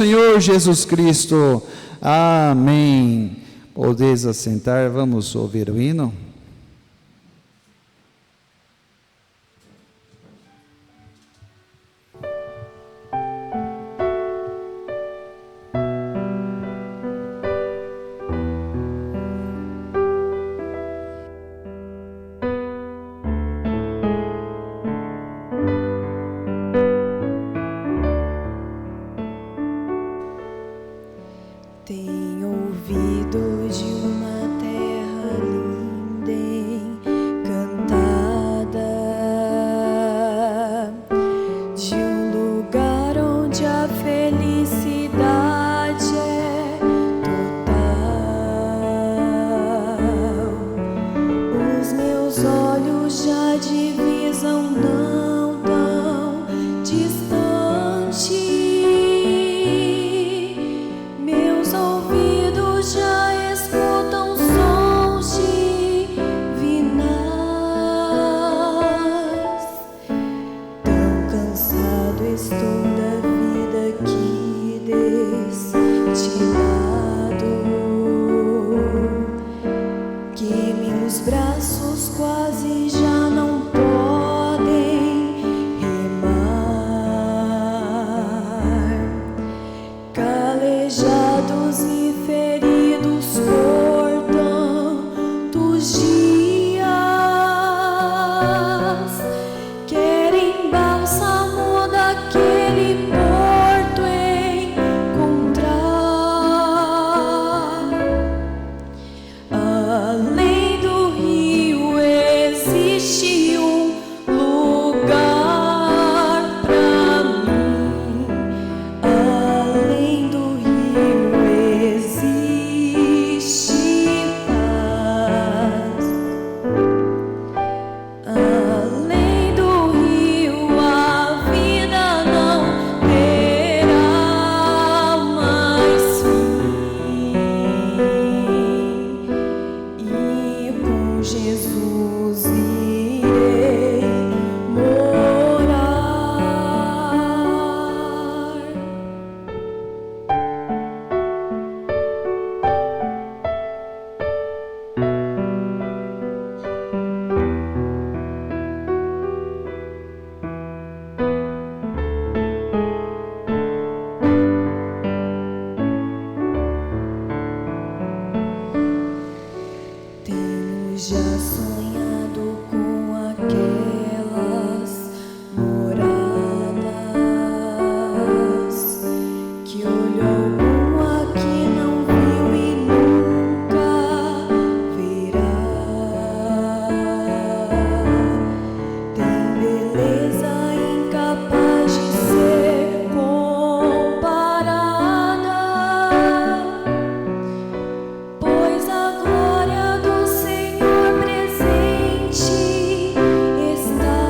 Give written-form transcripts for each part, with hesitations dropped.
Senhor Jesus Cristo. Amém. Podeis assentar, vamos ouvir o hino. Tenho ouvido de uma terra linda, encantada, de um lugar onde a felicidade é total. Os meus olhos já divisam não tão distante. Já escutam sons divinais. Tão cansado estou da vida aqui deste lado, que meus braços quase já não podem remar. Calejados e feridos por tantos dias, querem bálsamo daquele porto encontrar. Além do rio existe um lugar pra mim. Além do rio existe paz. Além do rio a vida não terá mais fim. E com Jesus irei morar. Tenho já sonhado com aquelas moradas que olho algum aqui não viu e nunca verá. Tem beleza incapaz de ser comparada, pois a glória do Senhor presente está.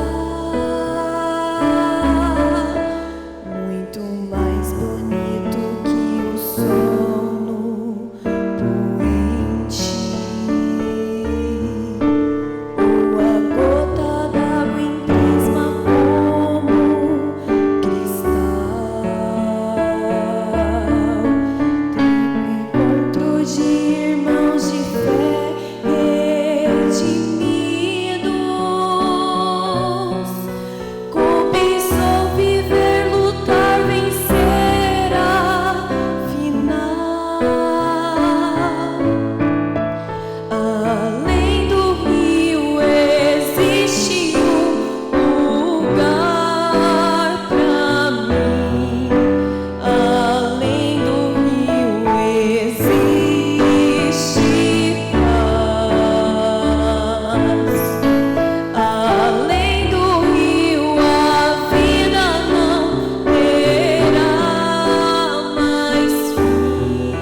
Muito mais bonito que o sono poente, ou a gota d'água em prisma como cristal. Encontro de irmãos de fé redimidos. Compensou viver, lutar, vencer afinal. Além do rio existe um lugar pra mim. Além do rio existe paz. Além do rio a vida não terá mais fim.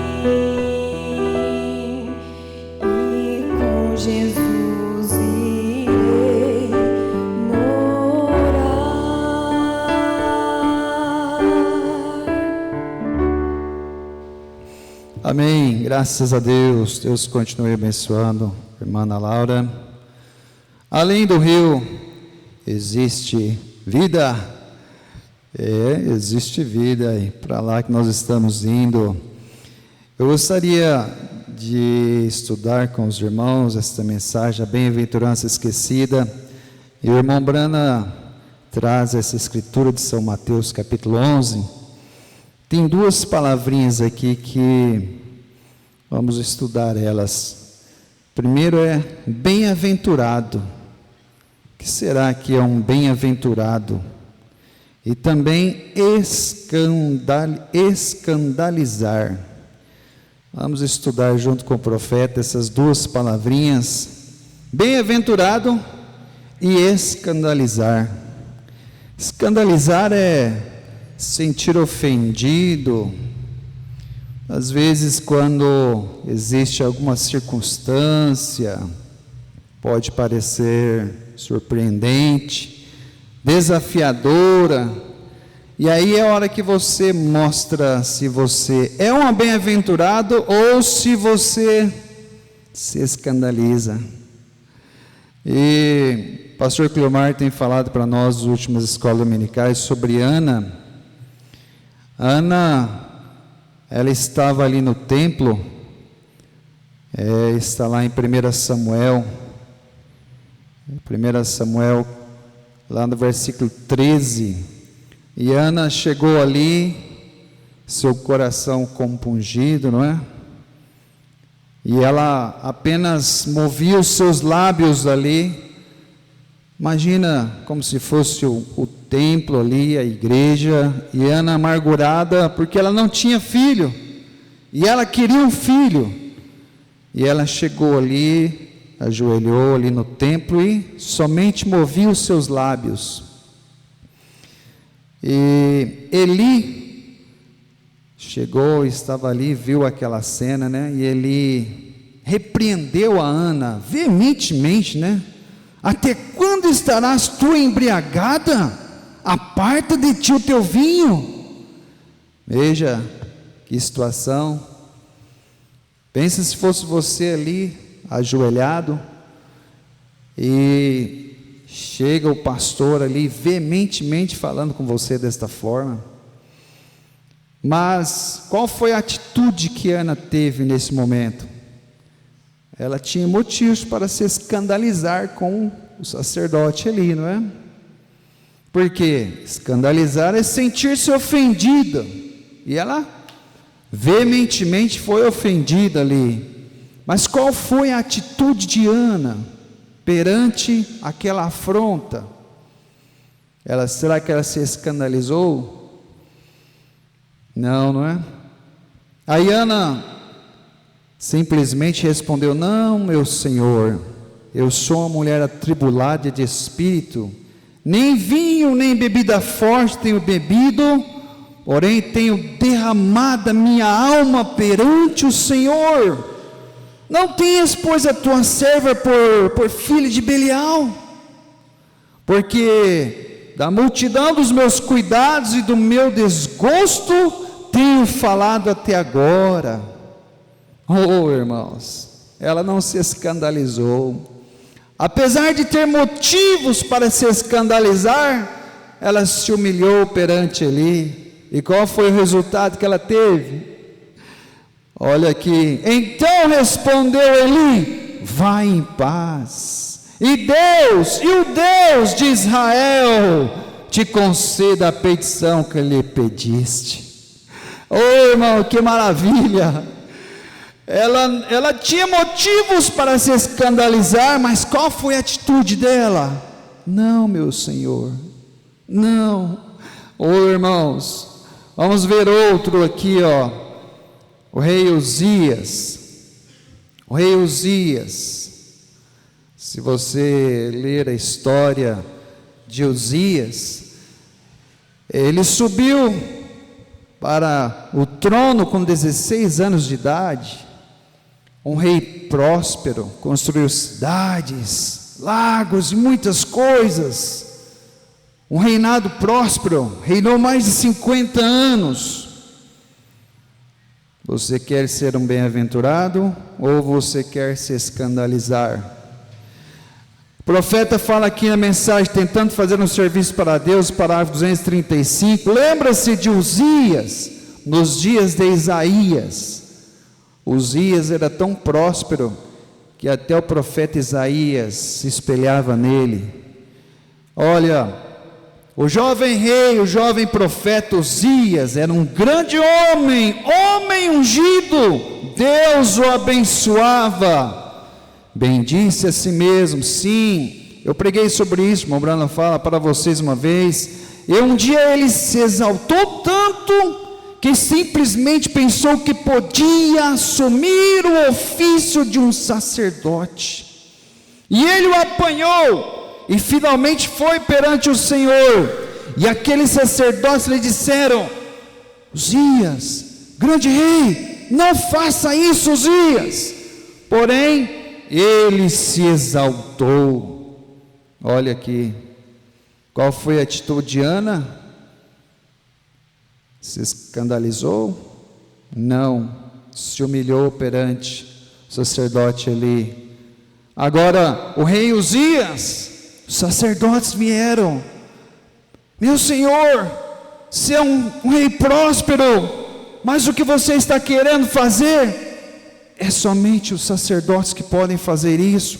E com Jesus irei morar. Amém. Graças a Deus. Deus continue abençoando a irmã Ana Laura. Além do rio existe vida. Existe vida aí, para lá que nós estamos indo. Eu gostaria de estudar com os irmãos esta mensagem, a bem-aventurança esquecida. E o irmão Brana traz essa escritura de São Mateus, capítulo 11. Tem duas palavrinhas aqui que vamos estudar elas. Primeiro é bem-aventurado. O que será que é um bem-aventurado? E também escandalizar. Vamos estudar junto com o profeta essas duas palavrinhas, bem-aventurado e escandalizar. Escandalizar é sentir ofendido. Às vezes, quando existe alguma circunstância, pode parecer surpreendente, desafiadora, e aí é a hora que você mostra se você é um bem-aventurado ou se você se escandaliza. E o pastor Cleomar tem falado para nós nas últimas escolas dominicais sobre Ana. Ana, ela estava ali no templo, está lá em 1 Samuel, lá no versículo 13, e Ana chegou ali, seu coração compungido, não é? E ela apenas movia os seus lábios ali, imagina como se fosse o templo ali, a igreja, e Ana amargurada, porque ela não tinha filho, e ela queria um filho, e ela chegou ali, ajoelhou ali no templo e somente movia os seus lábios. E Eli chegou, estava ali, viu aquela cena, né? E ele repreendeu a Ana veementemente, né? Até quando estarás tu embriagada? Aparta de ti o teu vinho. Veja que situação. Pensa se fosse você ali, ajoelhado, e chega o pastor ali veementemente falando com você desta forma. Mas qual foi a atitude que Ana teve nesse momento? Ela tinha motivos para se escandalizar com o sacerdote ali, não é? Porque escandalizar é sentir-se ofendida, e ela veementemente foi ofendida ali. Mas qual foi a atitude de Ana perante aquela afronta? Será que ela se escandalizou? Não, não é? Aí Ana simplesmente respondeu: não, meu Senhor, eu sou uma mulher atribulada de espírito, nem vinho nem bebida forte tenho bebido, porém tenho derramado a minha alma perante o Senhor. Não tenhas, pois, a tua serva por filha de Belial, porque da multidão dos meus cuidados e do meu desgosto tenho falado até agora. Oh, irmãos, ela não se escandalizou, apesar de ter motivos para se escandalizar, ela se humilhou perante Eli. E qual foi o resultado que ela teve? Olha aqui, então respondeu Eli: vai em paz, e o Deus de Israel te conceda a petição que lhe pediste. Oh, irmão, que maravilha! Ela tinha motivos para se escandalizar, mas qual foi a atitude dela? Não, meu Senhor, não. Oh, irmãos, vamos ver outro aqui, ó. O rei Uzias, se você ler a história de Uzias, ele subiu para o trono com 16 anos de idade, um rei próspero, construiu cidades, lagos e muitas coisas, um reinado próspero, reinou mais de 50 anos. Você quer ser um bem-aventurado ou você quer se escandalizar? profeta fala aqui na mensagem, tentando fazer um serviço para Deus, parágrafo 235, lembra-se de Uzias, nos dias de Isaías. Uzias era tão próspero, que até o profeta Isaías se espelhava nele. Olha, o jovem rei, o jovem profeta Uzias, era um grande homem ungido, Deus o abençoava, bendisse a si mesmo. Sim, eu preguei sobre isso, irmão Brano fala para vocês uma vez, e um dia ele se exaltou tanto, que simplesmente pensou que podia assumir o ofício de um sacerdote, e ele o apanhou, e finalmente foi perante o Senhor, e aqueles sacerdotes lhe disseram: Uzias, grande rei, não faça isso, Uzias. Porém, ele se exaltou. Olha aqui, qual foi a atitude de Ana? Se escandalizou? Não, se humilhou perante o sacerdote ali. Agora, o rei Uzias, os sacerdotes vieram: meu senhor, você é um rei próspero, mas o que você está querendo fazer, é somente os sacerdotes que podem fazer isso.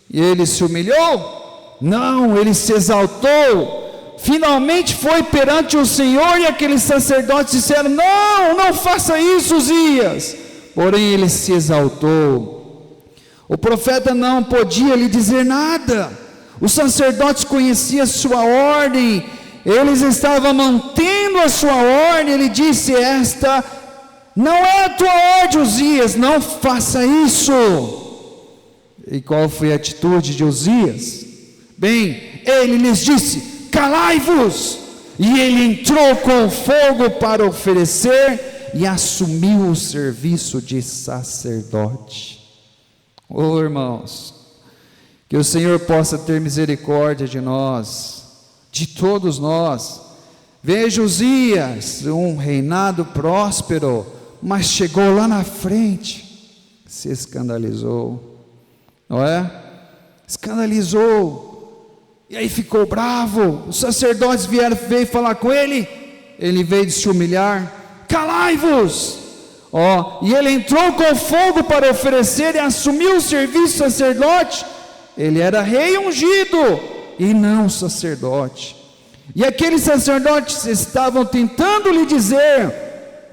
E ele se humilhou? Não, ele se exaltou. Finalmente foi perante o Senhor, e aqueles sacerdotes disseram: não faça isso, Uzias. Porém ele se exaltou. O profeta não podia lhe dizer nada. Os sacerdotes conheciam a sua ordem, eles estavam mantendo a sua ordem. Ele disse: esta não é a tua ordem, Uzias, não faça isso. E qual foi a atitude de Uzias? Bem, ele lhes disse: calai-vos. E ele entrou com fogo para oferecer, e assumiu o serviço de sacerdote. Oh irmãos, que o Senhor possa ter misericórdia de nós, de todos nós. Veja Uzias, um reinado próspero, mas chegou lá na frente, se escandalizou, não é? Escandalizou, e aí ficou bravo. Os sacerdotes veio falar com ele, ele veio de se humilhar: calai-vos. E ele entrou com fogo para oferecer, e assumiu o serviço de sacerdote. Ele era rei ungido, e não sacerdote. E aqueles sacerdotes estavam tentando lhe dizer: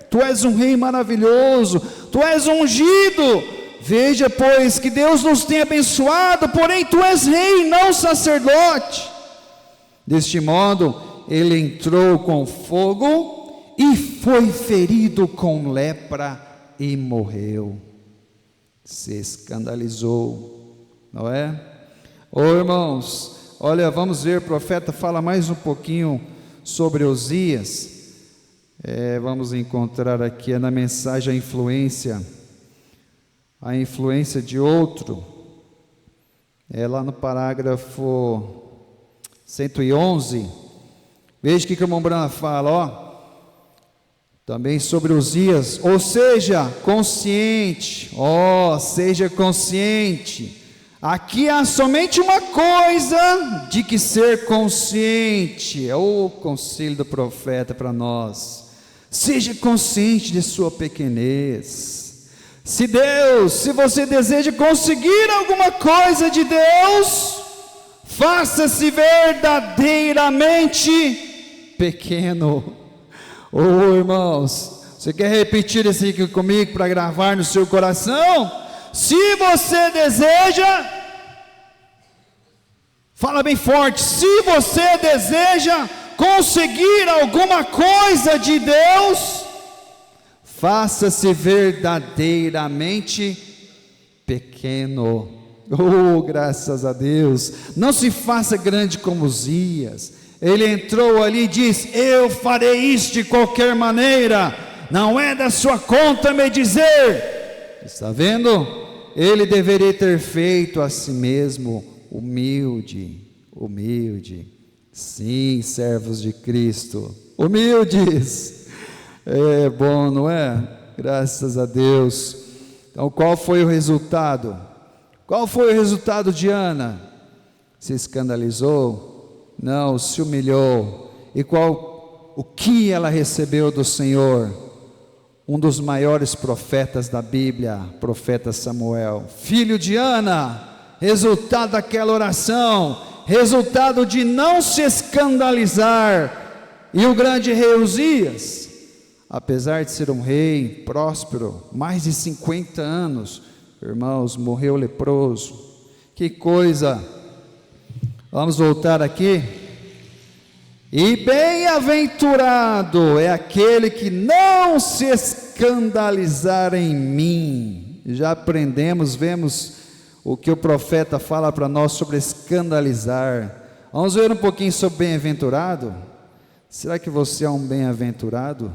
tu és um rei maravilhoso, tu és ungido, veja pois que Deus nos tem abençoado, porém tu és rei, não sacerdote. Deste modo ele entrou com fogo, e foi ferido com lepra, e morreu. Se escandalizou, não é? Irmãos, olha, vamos ver, o profeta fala mais um pouquinho sobre Uzias. Vamos encontrar aqui na mensagem a influência de outro, lá no parágrafo 111, veja o que o irmão Branham fala, também sobre Uzias: ou seja, consciente, seja consciente. Aqui há somente uma coisa de que ser consciente, é o conselho do profeta para nós: seja consciente de sua pequenez. Se você deseja conseguir alguma coisa de Deus, faça-se verdadeiramente pequeno. Irmãos, você quer repetir isso aqui comigo para gravar no seu coração? Se você deseja, fala bem forte, se você deseja conseguir alguma coisa de Deus, faça-se verdadeiramente pequeno. Graças a Deus. Não se faça grande como Uzias. Ele entrou ali e disse: eu farei isso de qualquer maneira, não é da sua conta me dizer. Está vendo? Ele deveria ter feito a si mesmo humilde. Sim, servos de Cristo, humildes. É bom, não é? Graças a Deus. Então qual foi o resultado? Qual foi o resultado de Ana? Se escandalizou? Não, se humilhou. E o que ela recebeu do Senhor? Um dos maiores profetas da Bíblia, profeta Samuel, filho de Ana. Resultado daquela oração, resultado de não se escandalizar. E o grande rei Uzias, apesar de ser um rei próspero, mais de 50 anos, irmãos, morreu leproso. Que coisa! Vamos voltar aqui. E bem-aventurado é aquele que não se escandalizar em mim. Já aprendemos, vemos o que o profeta fala para nós sobre escandalizar. Vamos ver um pouquinho sobre bem-aventurado. Será que você é um bem-aventurado?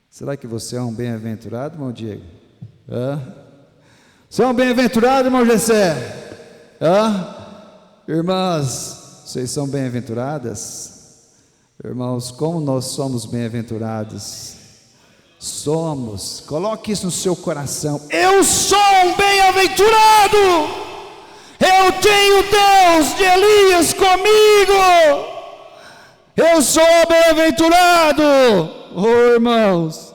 Será que você é um bem-aventurado, irmão Diego? Você é um bem-aventurado, irmão Gessé? Irmãs, vocês são bem-aventuradas? Irmãos, como nós somos bem-aventurados? Somos, coloque isso no seu coração. Eu sou um bem-aventurado. Eu tenho Deus de Elias comigo. Eu sou bem-aventurado. Oh, irmãos,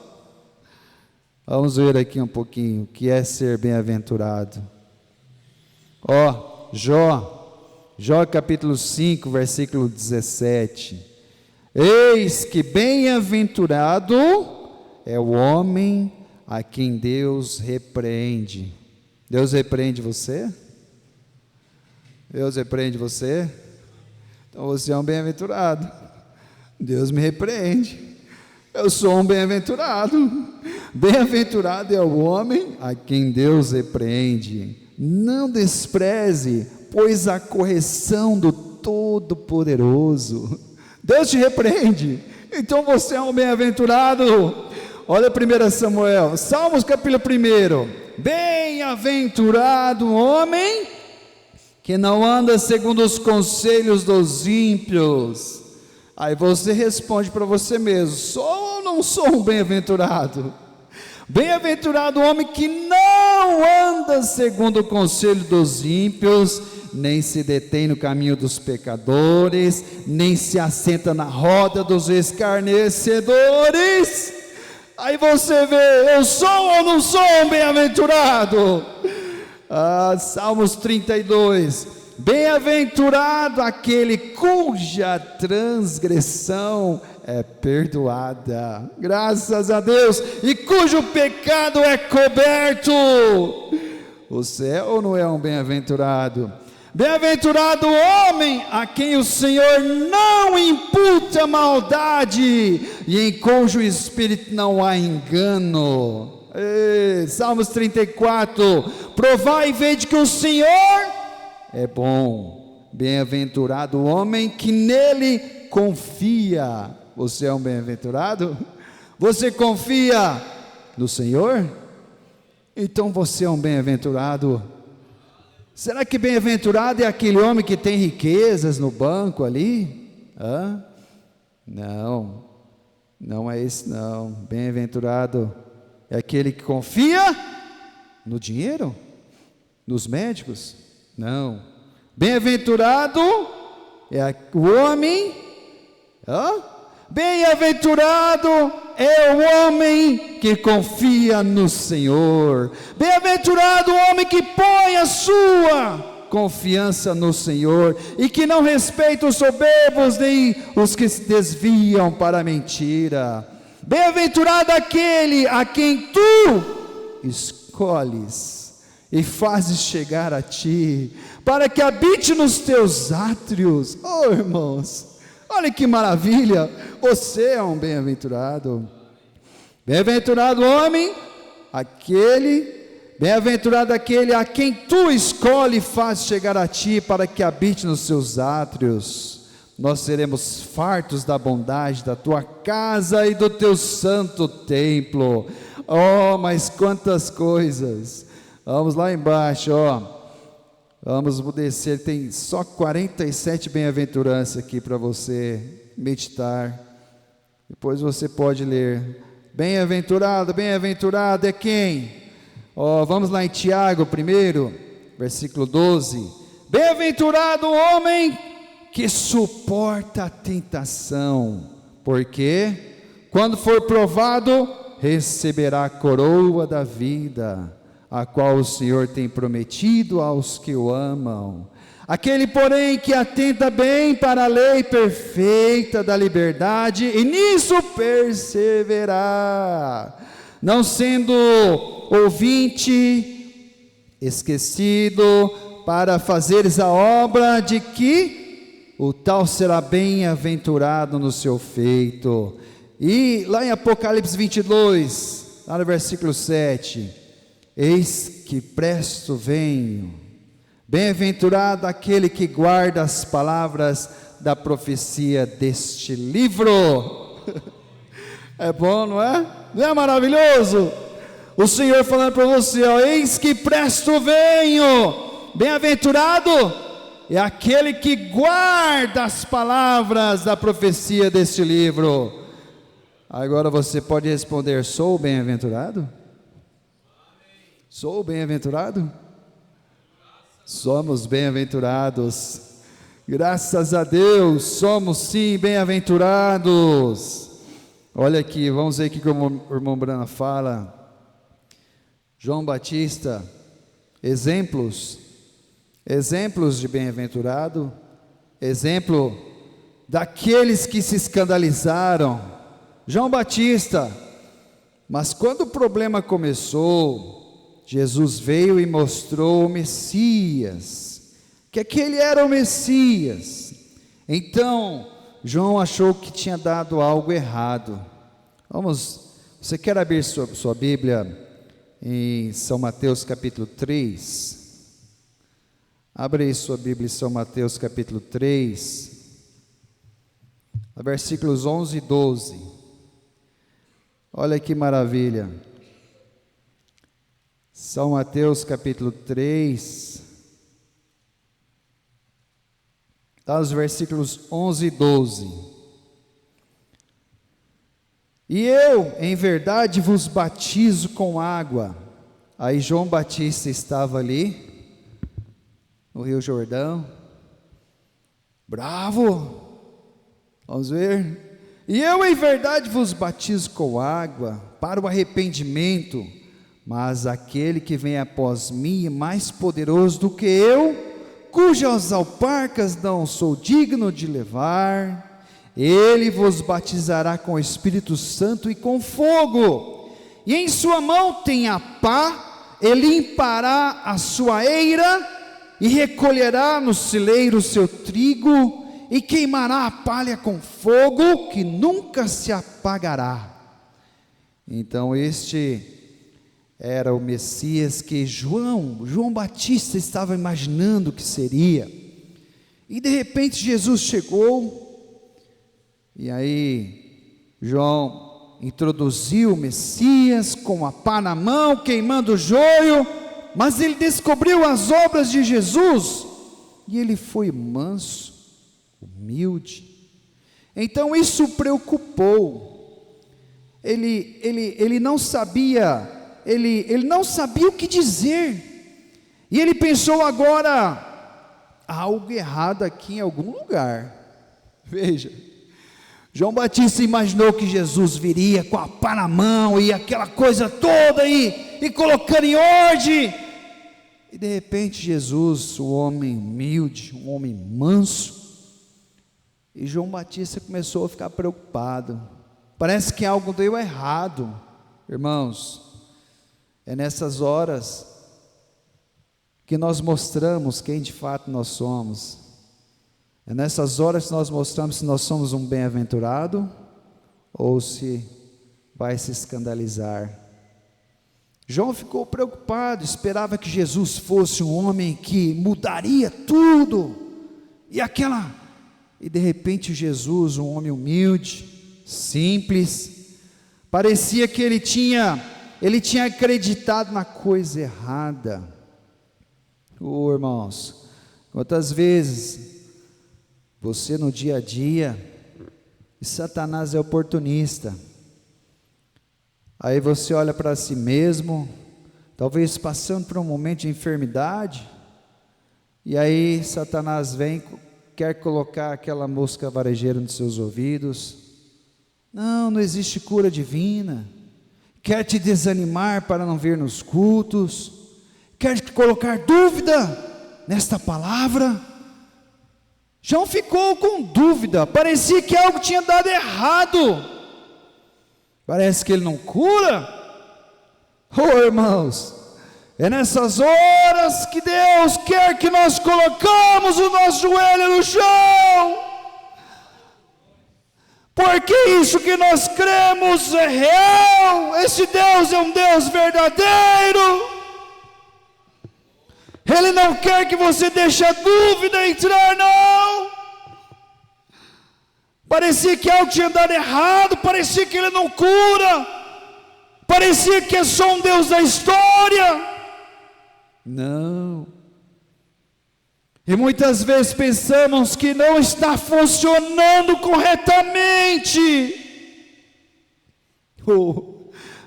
vamos ver aqui um pouquinho o que é ser bem-aventurado. Jó capítulo 5, versículo 17. Eis que bem-aventurado é o homem a quem Deus repreende. Deus repreende você? Deus repreende você? Então você é um bem-aventurado. Deus me repreende. Eu sou um bem-aventurado. Bem-aventurado é o homem a quem Deus repreende. Não despreze, pois a correção do Todo-Poderoso. Deus te repreende. Então você é um bem-aventurado. Olha 1 Samuel, Salmos capítulo 1. Bem-aventurado o homem que não anda segundo os conselhos dos ímpios. Aí você responde para você mesmo: sou ou não sou um bem-aventurado? Bem-aventurado o homem que não anda segundo o conselho dos ímpios, nem se detém no caminho dos pecadores, nem se assenta na roda dos escarnecedores. Aí você vê, eu sou ou não sou um bem-aventurado? Salmos 32, bem-aventurado aquele cuja transgressão é perdoada, graças a Deus, e cujo pecado é coberto. Você é ou não é um bem-aventurado? Bem-aventurado o homem a quem o Senhor não imputa maldade, e em cujo espírito não há engano. Salmos 34, provai e vede que o Senhor é bom. Bem-aventurado o homem que nele confia. Você é um bem-aventurado? Você confia no Senhor? Então você é um bem-aventurado. Será que bem-aventurado é aquele homem que tem riquezas no banco ali? Não, não é esse não. Bem-aventurado é aquele que confia no dinheiro? Nos médicos? Não. Bem-aventurado é o homem, bem-aventurado é o homem que confia no Senhor. Bem-aventurado o homem que põe a sua confiança no Senhor e que não respeita os soberbos nem os que se desviam para a mentira. Bem-aventurado aquele a quem tu escolhes e fazes chegar a ti, para que habite nos teus átrios. Oh, irmãos, olha que maravilha, você é um bem-aventurado. Bem-aventurado homem, bem-aventurado aquele a quem tu escolhe e faz chegar a ti, para que habite nos seus átrios. Nós seremos fartos da bondade da tua casa e do teu santo templo. Oh, mas quantas coisas! Vamos lá embaixo, vamos descer, tem só 47 bem-aventuranças aqui para você meditar, depois você pode ler. Bem-aventurado é quem? Vamos lá em Tiago 1, versículo 12, Bem-aventurado o homem que suporta a tentação, porque quando for provado, receberá a coroa da vida, a qual o Senhor tem prometido aos que o amam. Aquele, porém, que atenta bem para a lei perfeita da liberdade, e nisso perseverar, não sendo ouvinte, esquecido, para fazeres a obra de que o tal será bem-aventurado no seu feito. E lá em Apocalipse 22, lá no versículo 7, eis que presto venho, bem-aventurado aquele que guarda as palavras da profecia deste livro. É bom, não é? Não é maravilhoso? O Senhor falando para você, ó, eis que presto venho, bem-aventurado é aquele que guarda as palavras da profecia deste livro. Agora você pode responder, sou bem-aventurado? Sou bem-aventurado? Somos bem-aventurados, graças a Deus, somos sim bem-aventurados. Olha aqui, vamos ver o que o irmão Brana fala. João Batista, exemplos de bem-aventurado, exemplo daqueles que se escandalizaram. João Batista, mas quando o problema começou, Jesus veio e mostrou o Messias, que aquele era o Messias. Então, João achou que tinha dado algo errado. Você quer abrir sua Bíblia em São Mateus capítulo 3? Abre aí sua Bíblia em São Mateus capítulo 3, versículos 11 e 12. Olha que maravilha. São Mateus capítulo 3, tá nos versículos 11 e 12. E eu, em verdade, vos batizo com água. Aí João Batista estava ali, no Rio Jordão, bravo, vamos ver. E eu, em verdade, vos batizo com água, para o arrependimento, mas aquele que vem após mim é mais poderoso do que eu, cujas alparcas não sou digno de levar. Ele vos batizará com o Espírito Santo e com fogo, e em sua mão tem a pá, e limpará a sua eira, e recolherá no celeiro o seu trigo, e queimará a palha com fogo, que nunca se apagará. Então este era o Messias que João Batista estava imaginando que seria. E de repente Jesus chegou, e aí João introduziu o Messias com a pá na mão, queimando o joio, mas ele descobriu as obras de Jesus, e ele foi manso, humilde. Então isso preocupou. Ele não sabia, ele não sabia o que dizer, e ele pensou agora, há algo errado aqui em algum lugar. Veja, João Batista imaginou que Jesus viria com a pá na mão, e aquela coisa toda, e colocando em ordem, e de repente Jesus, um homem humilde, um homem manso, e João Batista começou a ficar preocupado, parece que algo deu errado. Irmãos, é nessas horas que nós mostramos quem de fato nós somos. É nessas horas que nós mostramos se nós somos um bem-aventurado ou se vai se escandalizar. João ficou preocupado, esperava que Jesus fosse um homem que mudaria tudo, e de repente Jesus, um homem humilde, simples, parecia que ele tinha acreditado na coisa errada. Irmãos, quantas vezes você no dia a dia, e Satanás é oportunista, aí você olha para si mesmo, talvez passando por um momento de enfermidade, E aí Satanás vem, quer colocar aquela mosca varejeira nos seus ouvidos. Não existe cura divina. Quer te desanimar para não vir nos cultos. Quer te colocar dúvida nesta palavra. João ficou com dúvida. Parecia que algo tinha dado errado. Parece que ele não cura. Oh, irmãos, é nessas horas que Deus quer que nós colocamos o nosso joelho no chão. Porque isso que nós cremos é real. Esse Deus é um Deus verdadeiro. Ele não quer que você deixe a dúvida entrar, não. Parecia que algo tinha dado errado, parecia que Ele não cura, parecia que é só um Deus da história. Não. E muitas vezes pensamos que não está funcionando corretamente.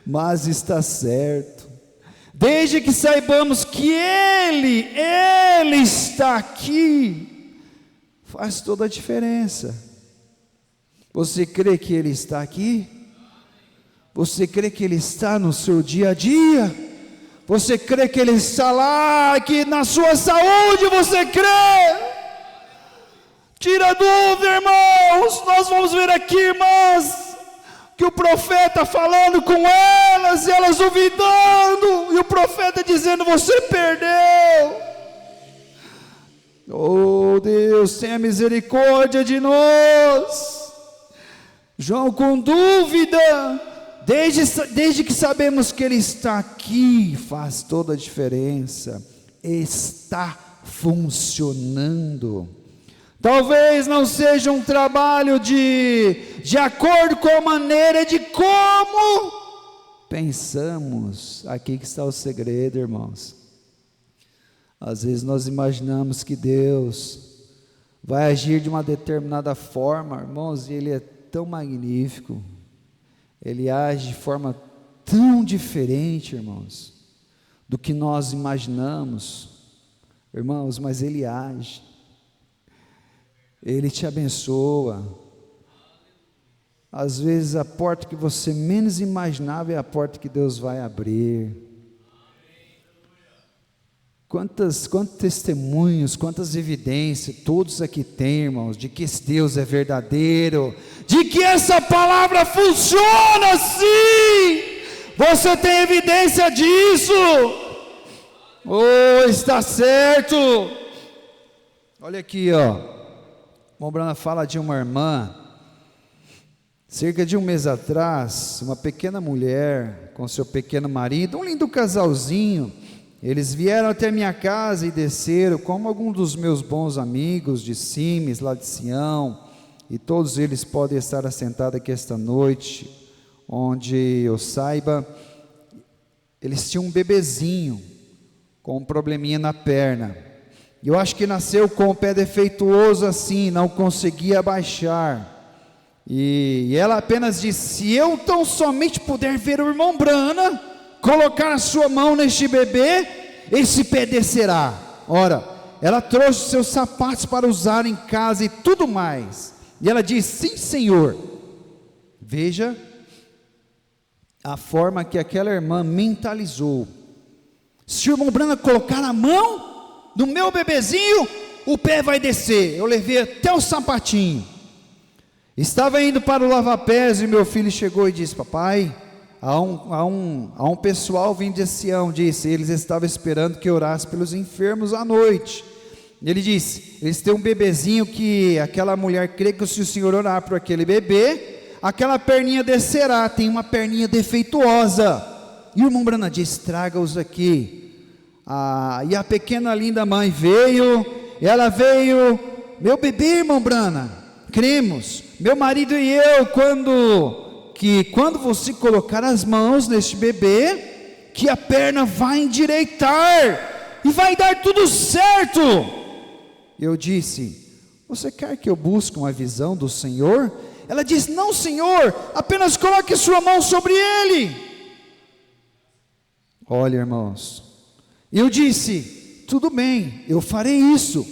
Mas está certo. Desde que saibamos que Ele está aqui, faz toda a diferença. Você crê que Ele está aqui? Você crê que Ele está no seu dia a dia? Você crê que Ele está lá, que na sua saúde você crê? Tira a dúvida, irmãos. Nós vamos ver aqui, irmãs, que o profeta falando com elas, e elas duvidando, e o profeta dizendo: você perdeu. Oh Deus, tenha misericórdia de nós. João com dúvida, desde que sabemos que Ele está aqui, faz toda a diferença. Está funcionando. Talvez não seja um trabalho de acordo com a maneira de como pensamos. Aqui que está o segredo, irmãos. Às vezes nós imaginamos que Deus vai agir de uma determinada forma, irmãos, e Ele é tão magnífico. Ele age de forma tão diferente, irmãos, do que nós imaginamos, irmãos, mas Ele age. Ele te abençoa. Às vezes a porta que você menos imaginava é a porta que Deus vai abrir. Quantos testemunhos, quantas evidências todos aqui têm, irmãos, de que esse Deus é verdadeiro, de que essa palavra funciona sim. Você tem evidência disso? Oh, está certo. Olha aqui, ó. Mombrana fala de uma irmã. Cerca de um mês atrás, uma pequena mulher com seu pequeno marido, um lindo casalzinho, eles vieram até minha casa e desceram, como alguns dos meus bons amigos de Simes, lá de Sião, e todos eles podem estar assentados aqui esta noite, onde eu saiba, eles tinham um bebezinho, com um probleminha na perna, e eu acho que nasceu com o pé defeituoso assim, não conseguia abaixar, e ela apenas disse: se eu tão somente puder ver o irmão Brana, colocar a sua mão neste bebê, esse pé descerá. Ora, ela trouxe seus sapatos para usar em casa e tudo mais, e ela disse: sim Senhor. Veja a forma que aquela irmã mentalizou: se o irmão Brana colocar a mão no meu bebezinho, o pé vai descer. Eu levei até o sapatinho. Estava indo para o lava-pés e meu filho chegou e disse: papai, há um pessoal vindo de Sião, disse, eles estavam esperando que eu orasse pelos enfermos à noite. Ele disse: eles têm um bebezinho que aquela mulher crê que se o senhor orar por aquele bebê, aquela perninha descerá, tem uma perninha defeituosa. E o irmão Brana disse: traga-os aqui. E a pequena linda mãe veio, ela veio: meu bebê, irmão Brana, cremos, meu marido e eu, quando você colocar as mãos neste bebê, que a perna vai endireitar, e vai dar tudo certo. Eu disse: você quer que eu busque uma visão do Senhor? Ela disse: não Senhor, apenas coloque sua mão sobre ele. Olha irmãos, eu disse: tudo bem, eu farei isso.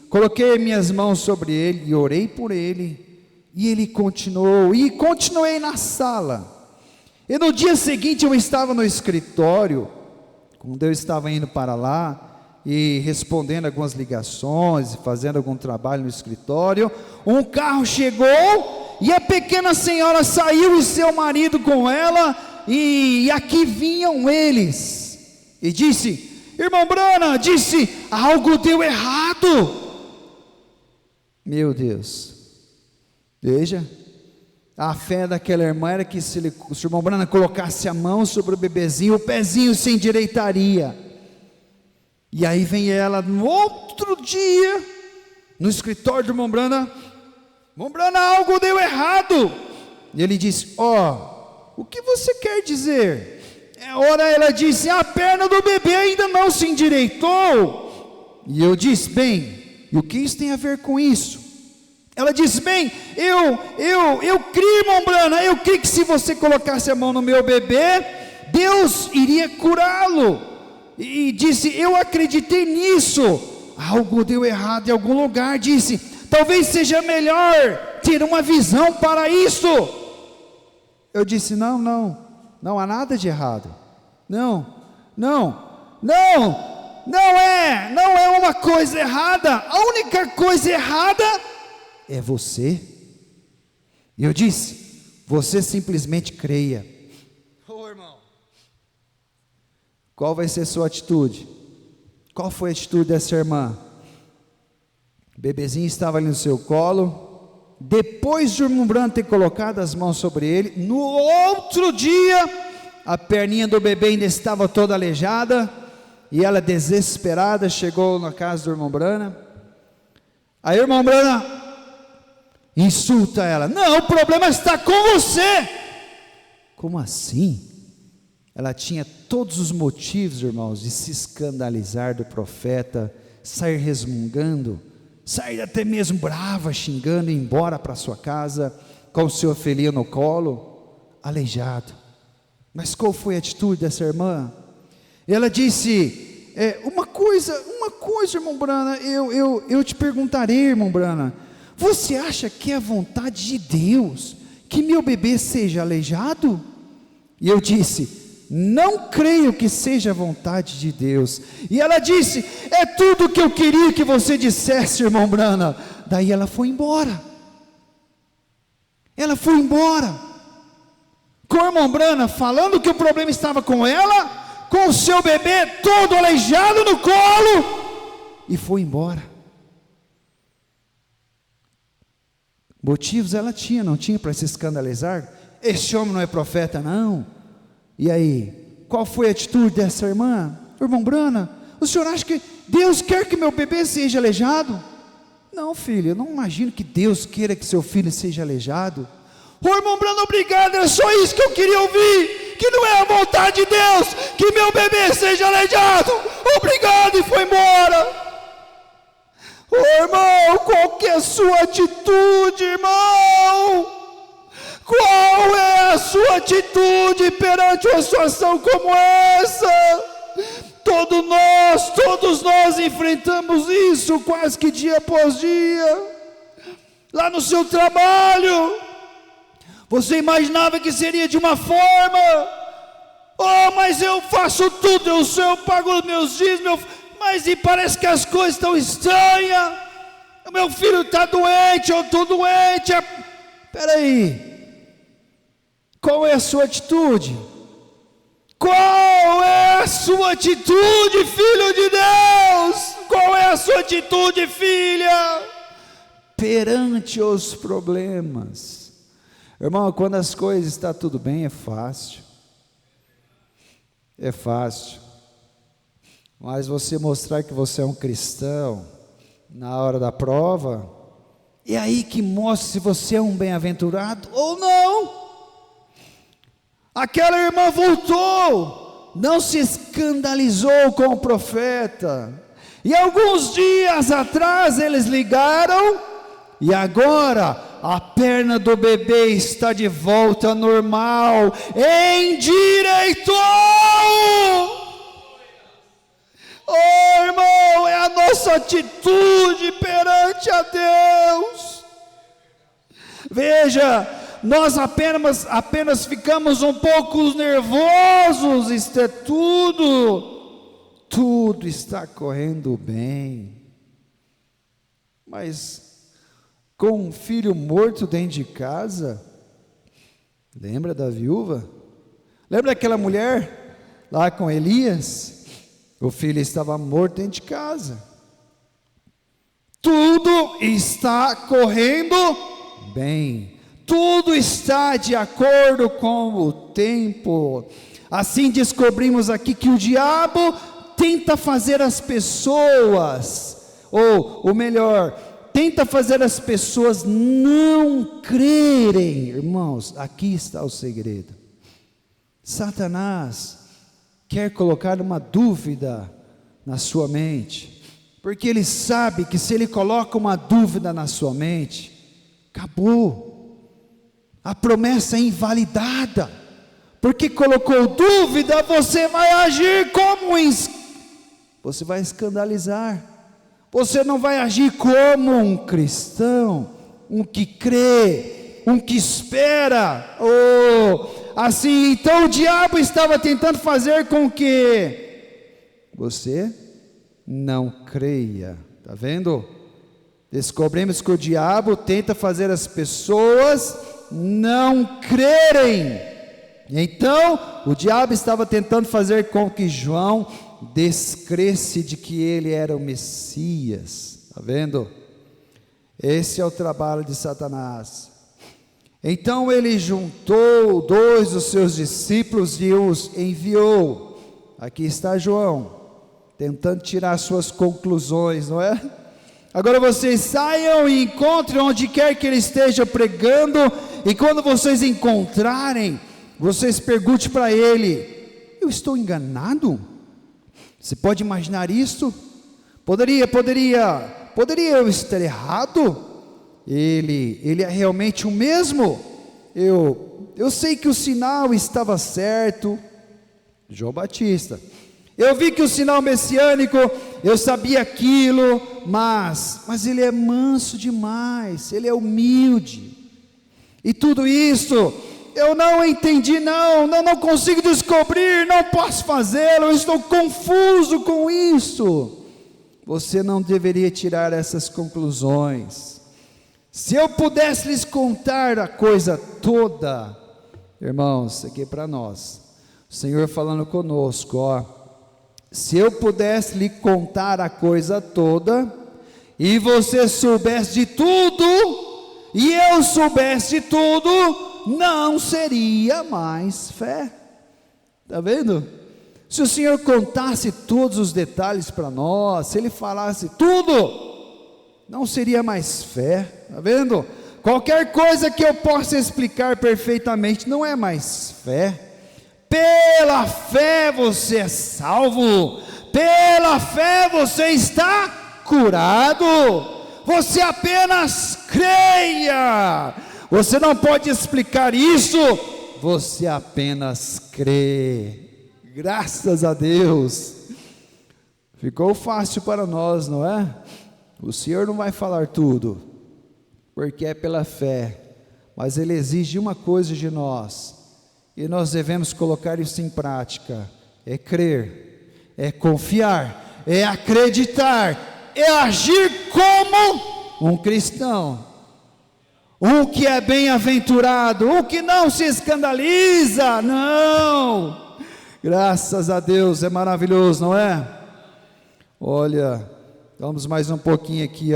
Coloquei minhas mãos sobre ele e orei por ele, e ele continuou, e continuei na sala. E no dia seguinte eu estava no escritório, quando eu estava indo para lá, e respondendo algumas ligações, fazendo algum trabalho no escritório, um carro chegou, e a pequena senhora saiu e seu marido com ela, e aqui vinham eles, e disse: irmão Brana, disse, algo deu errado. Meu Deus, veja, a fé daquela irmã era que se o irmão Brana colocasse a mão sobre o bebezinho, o pezinho se endireitaria. E aí vem ela no outro dia, no escritório do irmão Brana, algo deu errado. E ele disse: o que você quer dizer? Ora, ela disse: a perna do bebê ainda não se endireitou. E eu disse: bem, e o que isso tem a ver com isso? Ela disse: bem, eu creio, irmão Brana, eu creio que se você colocasse a mão no meu bebê, Deus iria curá-lo. E disse: eu acreditei nisso, algo deu errado em algum lugar. Disse: talvez seja melhor ter uma visão para isso. Eu disse: não há nada de errado, não é uma coisa errada, a única coisa errada é você. E eu disse: você simplesmente creia. Irmão, qual vai ser a sua atitude? Qual foi a atitude dessa irmã? O bebezinho estava ali no seu colo. Depois de o irmão Brana ter colocado as mãos sobre ele, no outro dia, a perninha do bebê ainda estava toda aleijada, e ela, desesperada, chegou na casa do irmão Brana. Aí o irmão Brana insulta ela: não, o problema está com você. Como assim? Ela tinha todos os motivos, irmãos, de se escandalizar do profeta, sair resmungando, sair até mesmo brava, xingando, e ir embora para sua casa, com o seu filhinho no colo, aleijado. Mas qual foi a atitude dessa irmã? Ela disse: uma coisa, irmão Brana, eu te perguntarei, irmão Brana, você acha que é vontade de Deus que meu bebê seja aleijado? E eu disse: não creio que seja vontade de Deus. E ela disse: é tudo que eu queria que você dissesse, irmão Brana. Daí ela foi embora. Com o irmão Brana falando que o problema estava com ela, com o seu bebê todo aleijado no colo, e foi embora. Motivos ela tinha, não tinha para se escandalizar? Esse homem não é profeta, não. E aí, qual foi a atitude dessa irmã? Irmão Brana, o senhor acha que Deus quer que meu bebê seja aleijado? Não, filho, eu não imagino que Deus queira que seu filho seja aleijado. Irmão Brana, obrigado, era só isso que eu queria ouvir, que não é a vontade de Deus que meu bebê seja aleijado. Obrigado, e foi embora. Irmão, qual que é a sua atitude, irmão? Qual é a sua atitude perante uma situação como essa? Todos nós enfrentamos isso quase que dia após dia. Lá no seu trabalho, você imaginava que seria de uma forma, mas eu faço tudo, eu pago os meus dízimos, mas e parece que as coisas estão estranhas, o meu filho está doente, eu estou doente. Espera aí, qual é a sua atitude? Qual é a sua atitude, filho de Deus? Qual é a sua atitude, filha, perante os problemas? Irmão, quando as coisas estão tudo bem, é fácil, mas você mostrar que você é um cristão, na hora da prova, é aí que mostra se você é um bem-aventurado ou não. Aquela irmã voltou, não se escandalizou com o profeta, e alguns dias atrás eles ligaram, e agora a perna do bebê está de volta ao normal, endireitou. Irmão, atitude perante a Deus. Veja, nós apenas ficamos um pouco nervosos, isto é tudo está correndo bem. Mas com um filho morto dentro de casa, lembra da viúva? Lembra daquela mulher lá com Elias? O filho estava morto dentro de casa. Tudo está correndo bem. Tudo está de acordo com o tempo. Assim descobrimos aqui que o diabo tenta fazer as pessoas, ou melhor, tenta fazer as pessoas não crerem. Irmãos, aqui está o segredo. Satanás quer colocar uma dúvida na sua mente, porque ele sabe que se ele coloca uma dúvida na sua mente, acabou, a promessa é invalidada, porque colocou dúvida, você vai agir como você vai escandalizar, você não vai agir como um cristão, um que crê, um que espera, assim. Então o diabo estava tentando fazer com que você não creia, está vendo? Descobrimos que o diabo tenta fazer as pessoas não crerem. Então o diabo estava tentando fazer com que João descresse de que ele era o Messias, está vendo? Esse é o trabalho de Satanás. Então ele juntou 2 dos seus discípulos e os enviou. Aqui está João, tentando tirar suas conclusões, não é? Agora vocês saiam e encontrem onde quer que ele esteja pregando, e quando vocês encontrarem, vocês perguntem para ele: eu estou enganado? Você pode imaginar isso? Poderia eu estar errado? Ele é realmente o mesmo? Eu sei que o sinal estava certo. João Batista. Eu vi que o sinal messiânico, eu sabia aquilo, mas ele é manso demais, ele é humilde. E tudo isso eu não entendi, não consigo descobrir, não posso fazê-lo, eu estou confuso com isso. Você não deveria tirar essas conclusões. Se eu pudesse lhes contar a coisa toda, irmãos, isso aqui é para nós, o Senhor falando conosco, se eu pudesse lhe contar a coisa toda, e você soubesse de tudo, e eu soubesse de tudo, não seria mais fé. Está vendo? Se o Senhor contasse todos os detalhes para nós, se Ele falasse tudo, não seria mais fé. Está vendo? Qualquer coisa que eu possa explicar perfeitamente não é mais fé. Pela fé você é salvo, pela fé você está curado, você apenas creia. Você não pode explicar isso, você apenas crê. Graças a Deus. Ficou fácil para nós, não é? O Senhor não vai falar tudo, porque é pela fé, mas Ele exige uma coisa de nós, e nós devemos colocar isso em prática: é crer, é confiar, é acreditar, é agir como um cristão. Um que é bem-aventurado, um que não se escandaliza, não. Graças a Deus, é maravilhoso, não é? Olha, vamos mais um pouquinho aqui,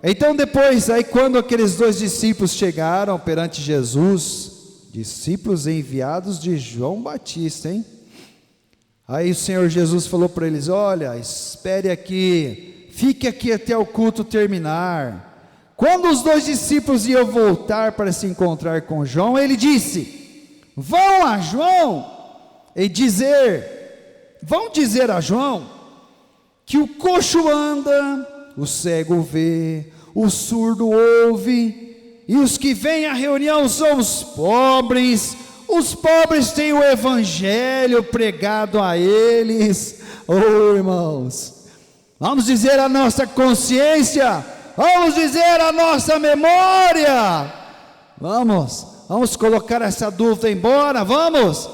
Então depois, aí quando aqueles 2 discípulos chegaram perante Jesus, discípulos enviados de João Batista, hein? Aí o Senhor Jesus falou para eles: olha, espere aqui, fique aqui até o culto terminar. Quando os 2 discípulos iam voltar para se encontrar com João, ele disse: vão a João e vão dizer a João que o coxo anda, o cego vê, o surdo ouve, e os que vêm à reunião são os pobres têm o evangelho pregado a eles. Irmãos, vamos dizer a nossa consciência, vamos dizer a nossa memória, vamos colocar essa dúvida embora, vamos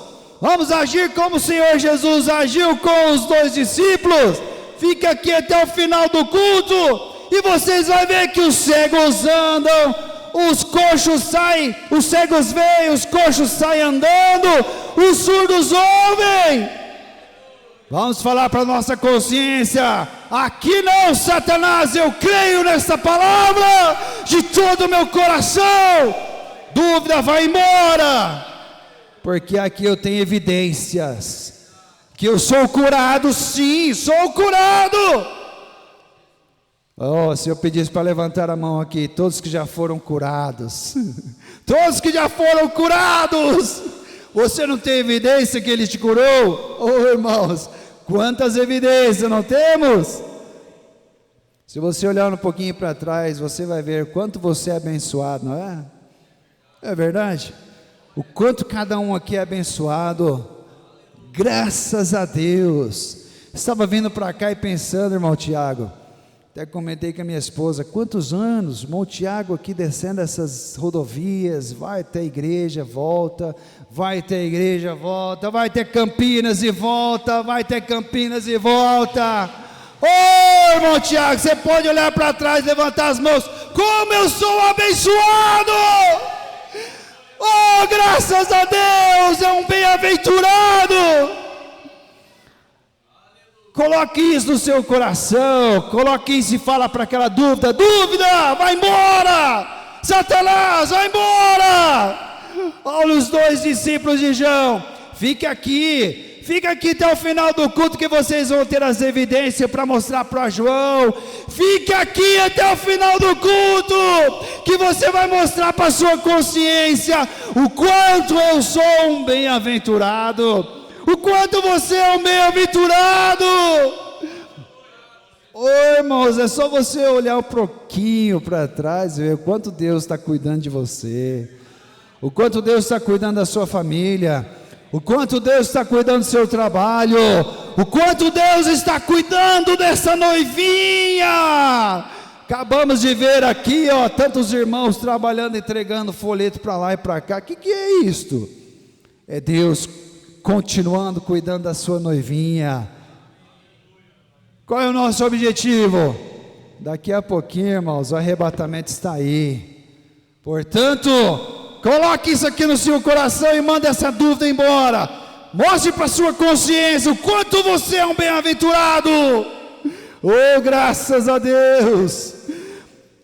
agir como o Senhor Jesus agiu com os 2 discípulos. Fique aqui até o final do culto, e vocês vão ver que os cegos andam, os coxos saem, os cegos veem, os coxos saem andando, os surdos ouvem. Vamos falar para a nossa consciência: aqui não, Satanás, eu creio nessa palavra de todo o meu coração. Dúvida, vai embora, porque aqui eu tenho evidências que eu sou curado. Sim, sou curado. Oh, se eu pedisse para levantar a mão aqui, todos que já foram curados, todos que já foram curados, você não tem evidência que Ele te curou? Oh, irmãos, quantas evidências não temos? Se você olhar um pouquinho para trás, você vai ver quanto você é abençoado, não é? É verdade? O quanto cada um aqui é abençoado, graças a Deus. Estava vindo para cá e pensando, irmão Tiago, até comentei com a minha esposa, quantos anos, irmão Tiago aqui descendo essas rodovias, vai até a igreja, volta, vai até a igreja, volta, vai até Campinas e volta, vai até Campinas e volta. Ô irmão Tiago, você pode olhar para trás, levantar as mãos, como eu sou abençoado! Oh, graças a Deus, é um bem-aventurado. Coloque isso no seu coração, coloque isso e fala para aquela dúvida, vai embora, Satanás, vai embora. Olha os 2 discípulos de João, fique aqui até o final do culto, que vocês vão ter as evidências para mostrar para João. Fique aqui até o final do culto, que você vai mostrar para a sua consciência o quanto eu sou um bem-aventurado, o quanto você é um bem-aventurado. Irmãos, é só você olhar um pouquinho para trás e ver o quanto Deus está cuidando de você, o quanto Deus está cuidando da sua família, o quanto Deus está cuidando do seu trabalho, o quanto Deus está cuidando dessa noivinha. Acabamos de ver aqui, tantos irmãos trabalhando, entregando folheto para lá e para cá. O que é isto? É Deus continuando cuidando da sua noivinha. Qual é o nosso objetivo? Daqui a pouquinho, irmãos, o arrebatamento está aí. Portanto, coloque isso aqui no seu coração e manda essa dúvida embora. Mostre para a sua consciência o quanto você é um bem-aventurado. Oh, graças a Deus.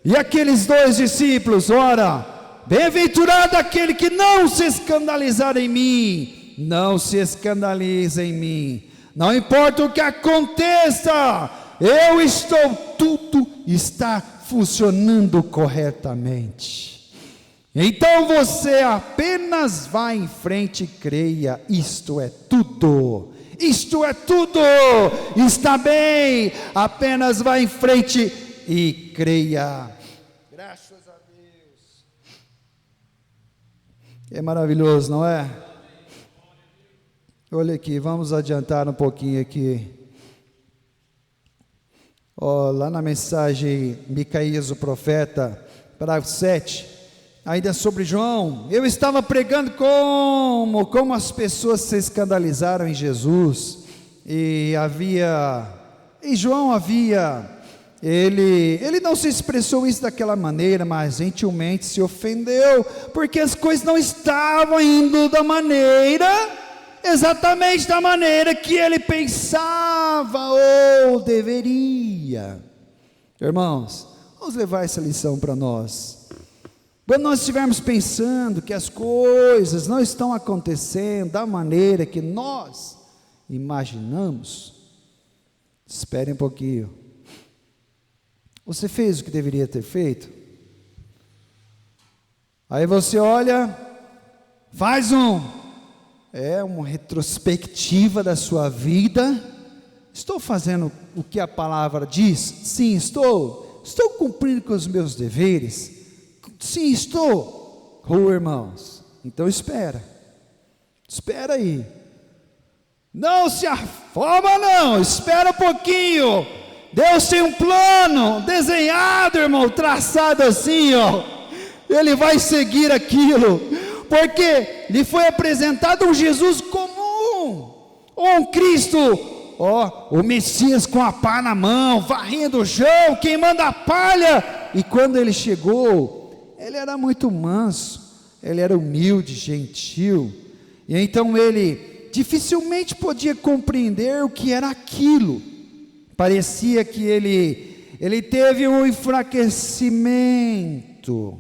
E aqueles 2 discípulos, ora, bem-aventurado aquele que não se escandalizar em mim. Não se escandalize em mim. Não importa o que aconteça, tudo está funcionando corretamente. Então você apenas vá em frente e creia, isto é tudo, está bem, apenas vá em frente e creia. Graças a Deus. É maravilhoso, não é? Olha aqui, vamos adiantar um pouquinho aqui. Lá na mensagem Micaías o profeta, parágrafo 7, ainda sobre João, eu estava pregando como as pessoas se escandalizaram em Jesus, e João ele não se expressou isso daquela maneira, mas gentilmente se ofendeu, porque as coisas não estavam indo exatamente da maneira que ele pensava ou deveria. Irmãos, vamos levar essa lição para nós. Quando nós estivermos pensando que as coisas não estão acontecendo da maneira que nós imaginamos, espere um pouquinho. Você fez o que deveria ter feito? Aí você olha, faz uma retrospectiva da sua vida. Estou fazendo o que a palavra diz? Sim, estou cumprindo com os meus deveres? Sim, estou. Irmãos, então espera aí, não se afoba não, espera um pouquinho, Deus tem um plano desenhado, irmão, traçado assim, ó. Ele vai seguir aquilo, porque lhe foi apresentado um Jesus comum, um Cristo, ó, o Messias com a pá na mão, varrendo o chão, queimando a palha. E quando ele chegou, ele era muito manso, ele era humilde, gentil, e então ele dificilmente podia compreender o que era aquilo. Parecia que ele teve um enfraquecimento,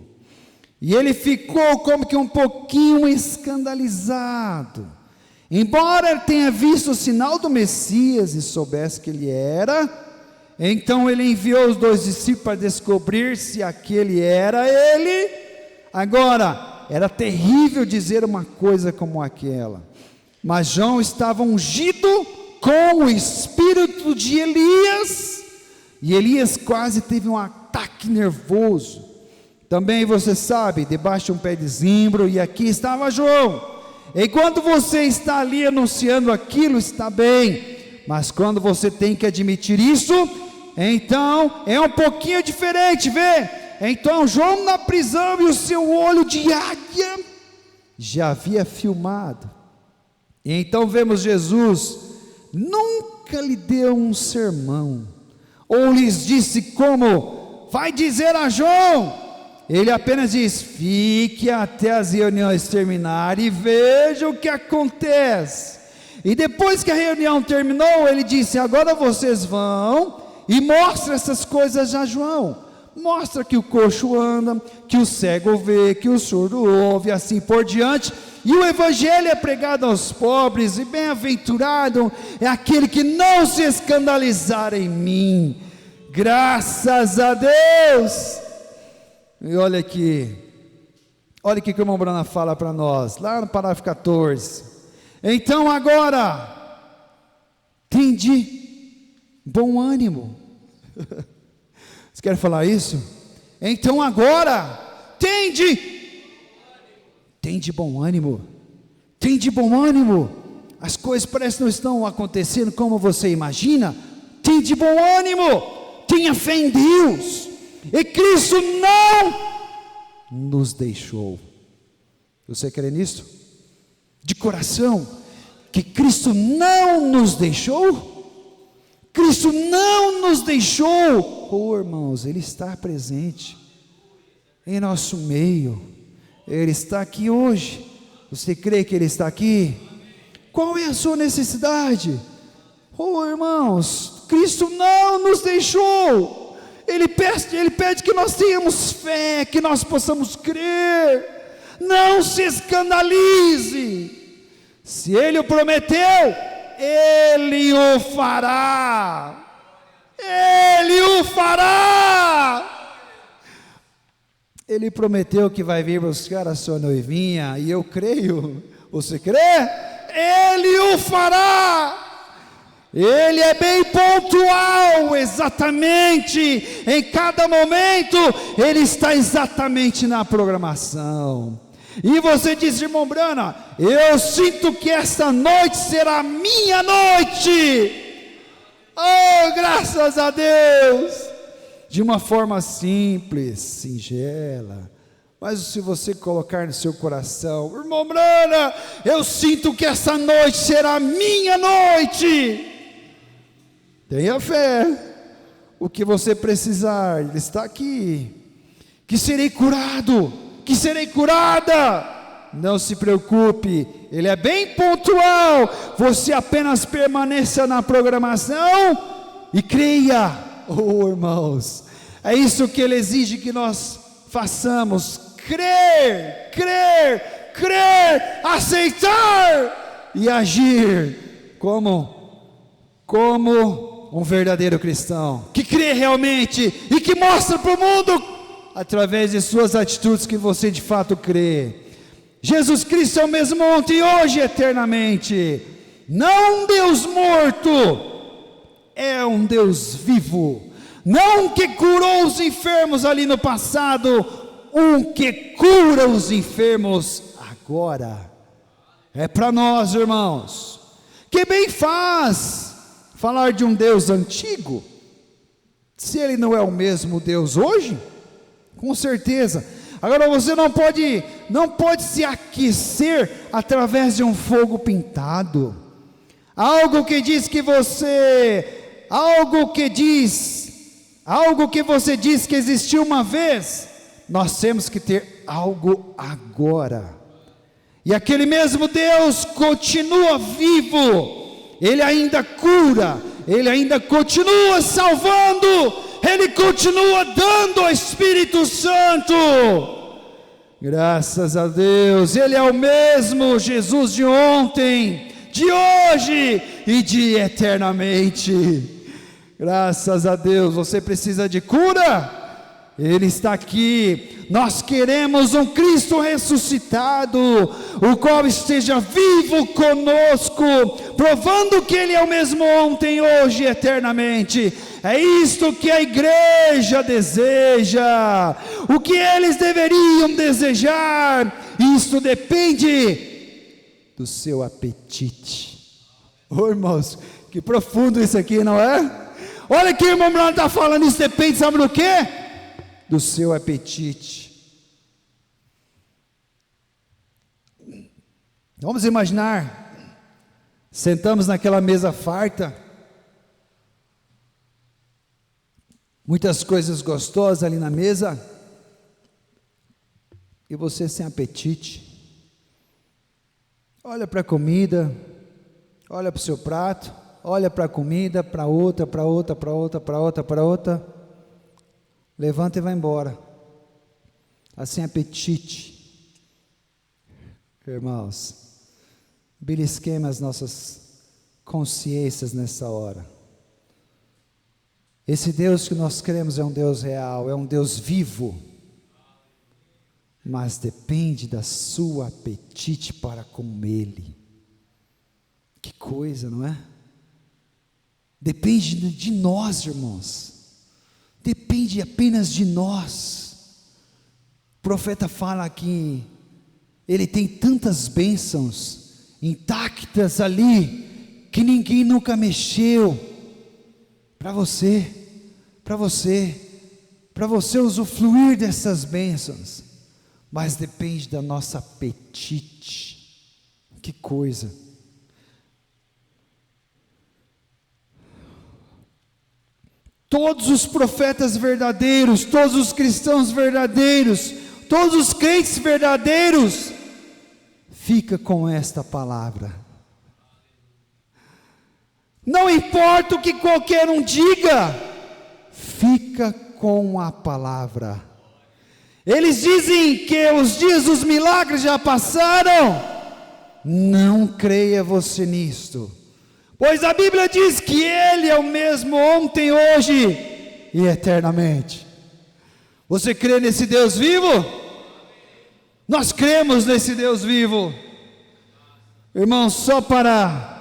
e ele ficou como que um pouquinho escandalizado, embora ele tenha visto o sinal do Messias e soubesse que ele era. Então ele enviou os 2 discípulos para descobrir se aquele era ele. Agora, era terrível dizer uma coisa como aquela, mas João estava ungido com o espírito de Elias, e Elias quase teve um ataque nervoso. Também você sabe, debaixo de um pé de zimbro, e aqui estava João. Enquanto você está ali anunciando aquilo, está bem, mas quando você tem que admitir isso, então é um pouquinho diferente, vê? Então João na prisão, e o seu olho de águia já havia filmado. E então vemos Jesus, nunca lhe deu um sermão, ou lhes disse como vai dizer a João. Ele apenas diz: fique até as reuniões terminarem e veja o que acontece. E depois que a reunião terminou, ele disse: agora vocês vão e mostra essas coisas a João. Mostra que o coxo anda, que o cego vê, que o surdo ouve, assim por diante. E o evangelho é pregado aos pobres, e bem-aventurado é aquele que não se escandalizar em mim. Graças a Deus. E olha aqui o irmão Brana fala para nós, lá no parágrafo 14. Então agora, tende bom ânimo. Você quer falar isso? Então agora, tende bom ânimo. Tende bom ânimo. As coisas parecem que não estão acontecendo como você imagina. Tende bom ânimo. Tenha fé em Deus. E Cristo não nos deixou. Você crê nisso? De coração, que Cristo não nos deixou? Cristo não nos deixou. Oh, irmãos, Ele está presente em nosso meio. Ele está aqui hoje. Você crê que Ele está aqui? Qual é a sua necessidade? Oh, irmãos, Cristo não nos deixou. Ele pede que nós tenhamos fé, que nós possamos crer. Não se escandalize. Se Ele o prometeu, Ele o fará. Ele o fará. Ele prometeu que vai vir buscar a sua noivinha, e eu creio. Você crê? Ele o fará. Ele é bem pontual, exatamente, em cada momento, Ele está exatamente na programação. E você diz: irmão Brana, eu sinto que esta noite será minha noite. Oh, graças a Deus. De uma forma simples, singela, mas se você colocar no seu coração: irmão Brana, eu sinto que essa noite será minha noite. Tenha fé, o que você precisar, Ele está aqui. Que serei curado, que serei curada. Não se preocupe, Ele é bem pontual. Você apenas permaneça na programação e creia. Oh, irmãos, é isso que Ele exige que nós façamos: crer, crer, crer, aceitar e agir como um verdadeiro cristão, que crê realmente e que mostra para o mundo, através de suas atitudes, que você de fato crê. Jesus Cristo é o mesmo ontem, hoje, eternamente. Não um Deus morto, é um Deus vivo. Não um que curou os enfermos ali no passado, um que cura os enfermos agora. É para nós, irmãos. Que bem faz falar de um Deus antigo, Se Ele não é o mesmo Deus hoje, com certeza. Agora você não pode se aquecer através de um fogo pintado. Algo que você diz que existiu uma vez, nós temos que ter algo agora. E aquele mesmo Deus continua vivo, Ele ainda cura, Ele ainda continua salvando, Ele continua dando o Espírito Santo. Graças a Deus, Ele é o mesmo Jesus de ontem, de hoje e de eternamente. Graças a Deus. Você precisa de cura? Ele está aqui. Nós queremos um Cristo ressuscitado, o qual esteja vivo conosco, provando que Ele é o mesmo ontem, hoje e eternamente. É isto que a igreja deseja. O que eles deveriam desejar, isso depende do seu apetite. Oh, irmãos, que profundo isso aqui, não é? Olha que o irmão Branham está falando, isso depende, sabe do quê? Do seu apetite. Vamos imaginar, sentamos naquela mesa farta, muitas coisas gostosas ali na mesa, e você sem apetite. Olha para a comida, olha para o seu prato, olha para a comida, para outra, para outra, para outra, para outra, para outra, levanta e vai embora, assim apetite. Irmãos, belisquemos as nossas consciências nessa hora. Esse Deus que nós cremos é um Deus real, é um Deus vivo, mas depende da sua apetite para com Ele. Que coisa, não é? Depende de nós, irmãos, depende apenas de nós. O profeta fala que ele tem tantas bênçãos intactas ali, que ninguém nunca mexeu, para você usufruir dessas bênçãos, mas depende da nossa apetite. Que coisa! Todos os profetas verdadeiros, todos os cristãos verdadeiros, todos os crentes verdadeiros, fica com esta palavra. Não importa o que qualquer um diga, fica com a palavra. Eles dizem que os dias dos milagres já passaram. Não creia você nisto, pois a Bíblia diz que Ele é o mesmo ontem, hoje e eternamente. Você crê nesse Deus vivo? Nós cremos nesse Deus vivo. Irmãos, só para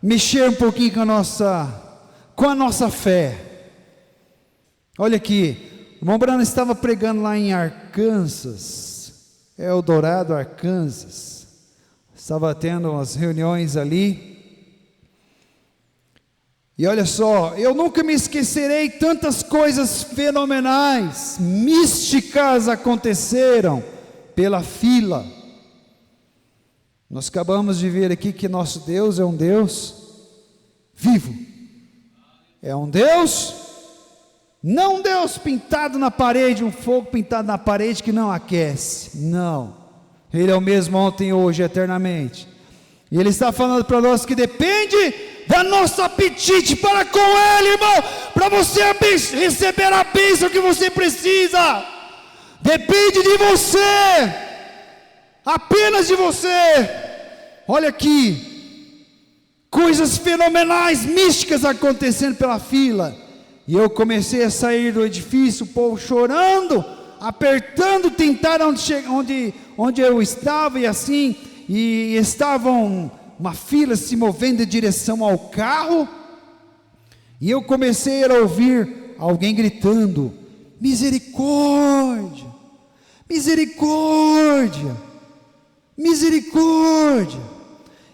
mexer um pouquinho com a nossa fé. Olha aqui, o irmão Branham estava pregando lá em Arkansas, Eldorado, Arkansas. Estava tendo umas reuniões ali. E olha só, eu nunca me esquecerei, tantas coisas fenomenais, místicas aconteceram pela fila. Nós acabamos de ver aqui que nosso Deus é um Deus vivo. É um Deus, não um Deus pintado na parede, um fogo pintado na parede que não aquece. Não, Ele é o mesmo ontem, hoje, eternamente. E Ele está falando para nós que depende da nosso apetite para com Ele, irmão, para você receber a bênção que você precisa. Depende de você, apenas de você. Olha aqui, coisas fenomenais, místicas acontecendo pela fila. E eu comecei a sair do edifício, o povo chorando, apertando, tentaram onde eu estava, e assim, e estavam uma fila se movendo em direção ao carro, e eu comecei a ouvir alguém gritando: misericórdia, misericórdia, misericórdia.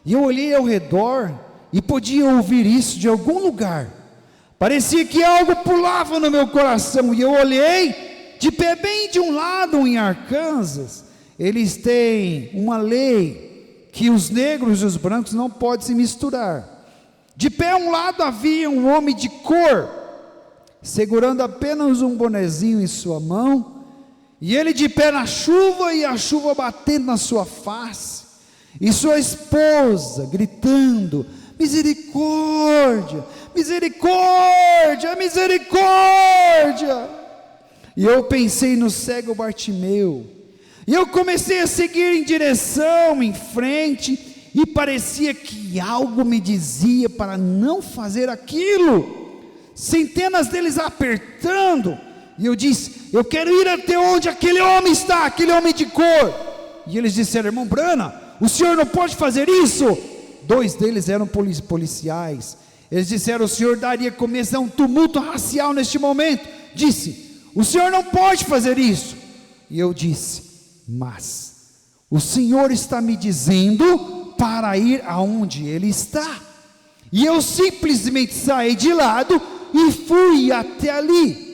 E eu olhei ao redor e podia ouvir isso de algum lugar, Parecia que algo pulava no meu coração, e eu olhei, de pé bem de um lado em Arkansas, eles têm uma lei que os negros e os brancos não podem se misturar. De pé a um lado havia um homem de cor, segurando apenas um bonezinho em sua mão, e ele de pé na chuva, e a chuva batendo na sua face, e sua esposa gritando: misericórdia, misericórdia, misericórdia. E eu pensei no cego Bartimeu, e eu comecei a seguir em direção, em frente, e parecia que algo me dizia para não fazer aquilo. Centenas deles apertando, e eu disse: eu quero ir até onde aquele homem está, aquele homem de cor. E eles disseram: irmão Brana, o senhor não pode fazer isso. 2 deles eram policiais. Eles disseram: o senhor daria começo a um tumulto racial neste momento. Disse: o senhor não pode fazer isso. E eu disse: mas o senhor está me dizendo para ir aonde ele está. E eu simplesmente saí de lado e fui até ali.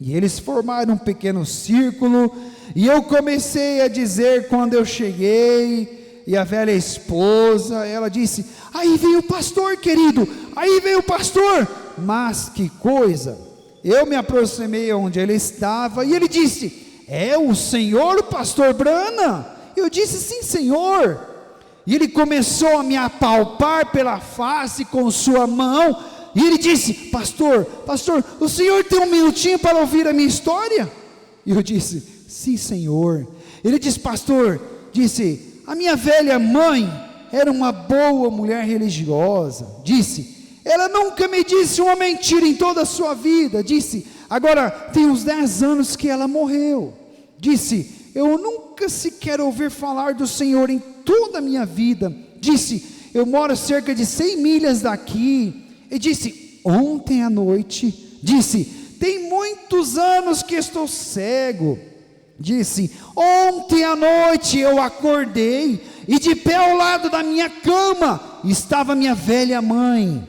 E eles formaram um pequeno círculo, e eu comecei a dizer quando eu cheguei, e a velha esposa, ela disse: aí veio o pastor, querido, aí veio o pastor. Mas que coisa, eu me aproximei onde ele estava, e ele disse: é o senhor, o pastor Brana? Eu disse: sim, senhor. E ele começou a me apalpar pela face com sua mão, e ele disse: pastor, o senhor tem um minutinho para ouvir a minha história? E eu disse: sim, senhor. Ele disse: pastor, disse, a minha velha mãe era uma boa mulher religiosa. Disse: ela nunca me disse uma mentira em toda a sua vida. Disse: agora tem uns 10 anos que ela morreu. Disse: eu nunca sequer ouvi falar do Senhor em toda a minha vida. Disse: eu moro cerca de 100 milhas daqui. E disse: ontem à noite, disse, tem muitos anos que estou cego. Disse: ontem à noite eu acordei, e de pé ao lado da minha cama estava minha velha mãe.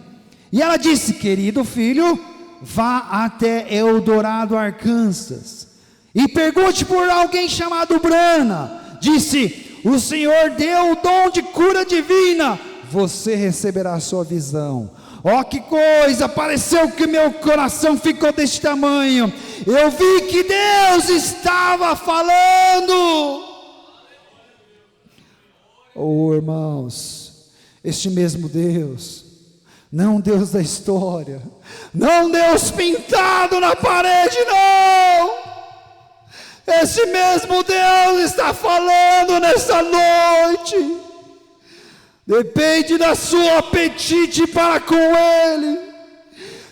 E ela disse: querido filho, vá até Eldorado, Arkansas, e pergunte por alguém chamado Brana. Disse: o Senhor deu o dom de cura divina, você receberá a sua visão. Ó, que coisa, pareceu que meu coração ficou deste tamanho. Eu vi que Deus estava falando. Oh, irmãos, este mesmo Deus, não Deus da história, não Deus pintado na parede, não. Esse mesmo Deus está falando nessa noite. Depende da sua apetite para com Ele.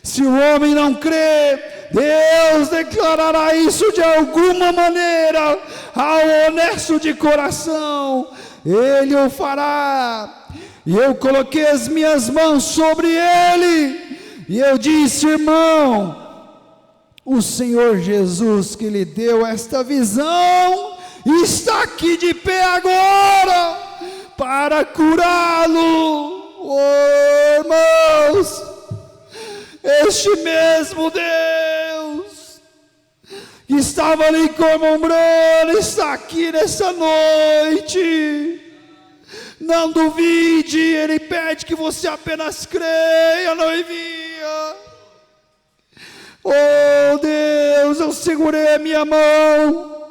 Se o homem não crê, Deus declarará isso de alguma maneira ao honesto de coração. Ele o fará. E eu coloquei as minhas mãos sobre ele, e eu disse: irmão, o Senhor Jesus que lhe deu esta visão está aqui de pé agora para curá-lo. Oh, irmãos, este mesmo Deus que estava ali com o irmão Brana está aqui nessa noite. Não duvide, Ele pede que você apenas creia, noivinha. Oh Deus, eu segurei a minha mão,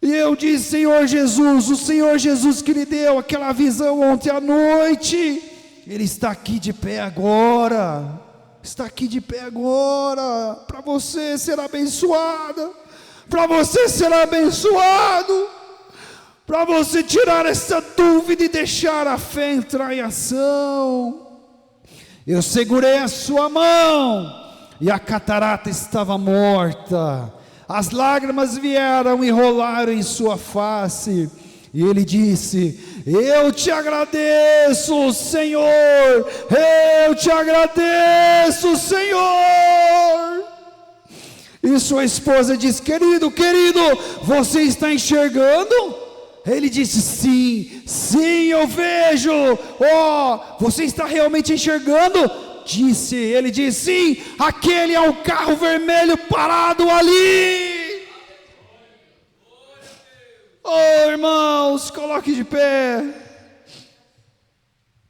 e eu disse: Senhor Jesus, o Senhor Jesus que lhe deu aquela visão ontem à noite, Ele está aqui de pé agora, está aqui de pé agora, para você ser abençoada, para você ser abençoado, para você tirar essa dúvida e deixar a fé entrar em ação. Eu segurei a sua mão, e a catarata estava morta, as lágrimas vieram e rolaram em sua face, e ele disse: eu te agradeço, Senhor, eu te agradeço, Senhor. E sua esposa disse: querido, você está enxergando? Ele disse: sim, eu vejo. Oh, você está realmente enxergando? disse, ele disse: sim, aquele é o carro vermelho parado ali. Oh, irmãos, coloque de pé.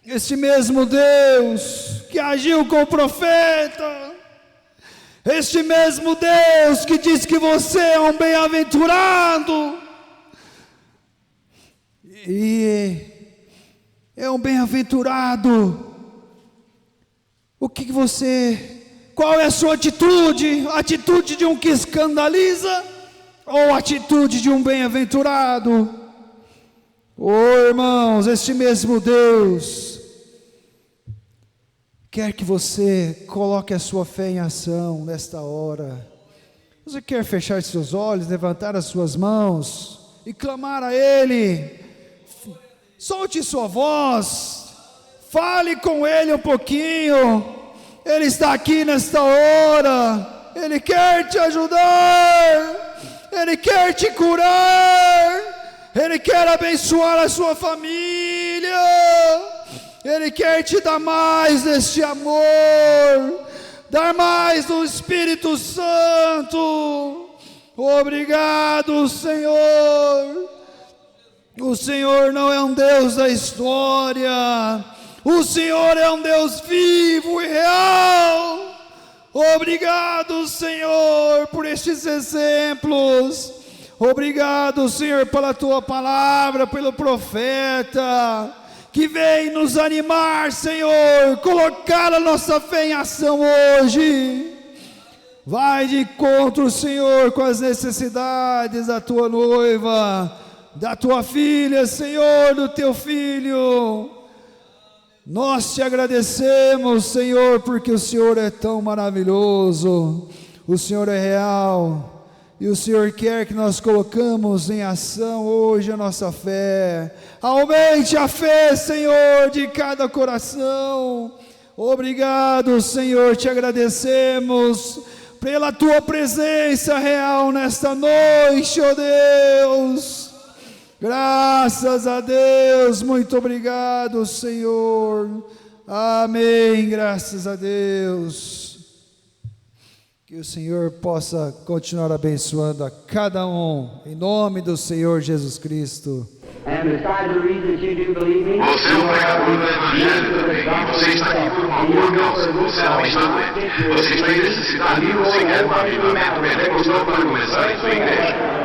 Este mesmo Deus que agiu com o profeta, este mesmo Deus que diz que você é um bem-aventurado, e é um bem-aventurado. Qual é a sua atitude? Atitude de um que escandaliza ou atitude de um bem-aventurado? Oh, irmãos, este mesmo Deus quer que você coloque a sua fé em ação nesta hora. Você quer fechar seus olhos, levantar as suas mãos e clamar a Ele? Solte sua voz, fale com Ele um pouquinho. Ele está aqui nesta hora, Ele quer te ajudar, Ele quer te curar, Ele quer abençoar a sua família, Ele quer te dar mais deste amor, dar mais do Espírito Santo. Obrigado, Senhor. O Senhor não é um Deus da história, o Senhor é um Deus vivo e real. Obrigado, Senhor, por estes exemplos. Obrigado, Senhor, pela Tua palavra, pelo profeta, que vem nos animar, Senhor, colocar a nossa fé em ação hoje. Vai de encontro, Senhor, com as necessidades da Tua noiva, da Tua filha, Senhor, do Teu filho. Nós te agradecemos, Senhor, porque o Senhor é tão maravilhoso, o Senhor é real, e o Senhor quer que nós colocamos em ação hoje a nossa fé. Aumente a fé, Senhor, de cada coração. Obrigado, Senhor, te agradecemos pela Tua presença real nesta noite, ó Deus. Graças a Deus, muito obrigado, Senhor. Amém, graças a Deus. Que o Senhor possa continuar abençoando a cada um, em nome do Senhor Jesus Cristo. Você é um pregador do Evangelho também, e você está aqui por uma boa causa. Você não está doente, você está em necessidade e você quer um avivamento pentecostal para começar em sua igreja.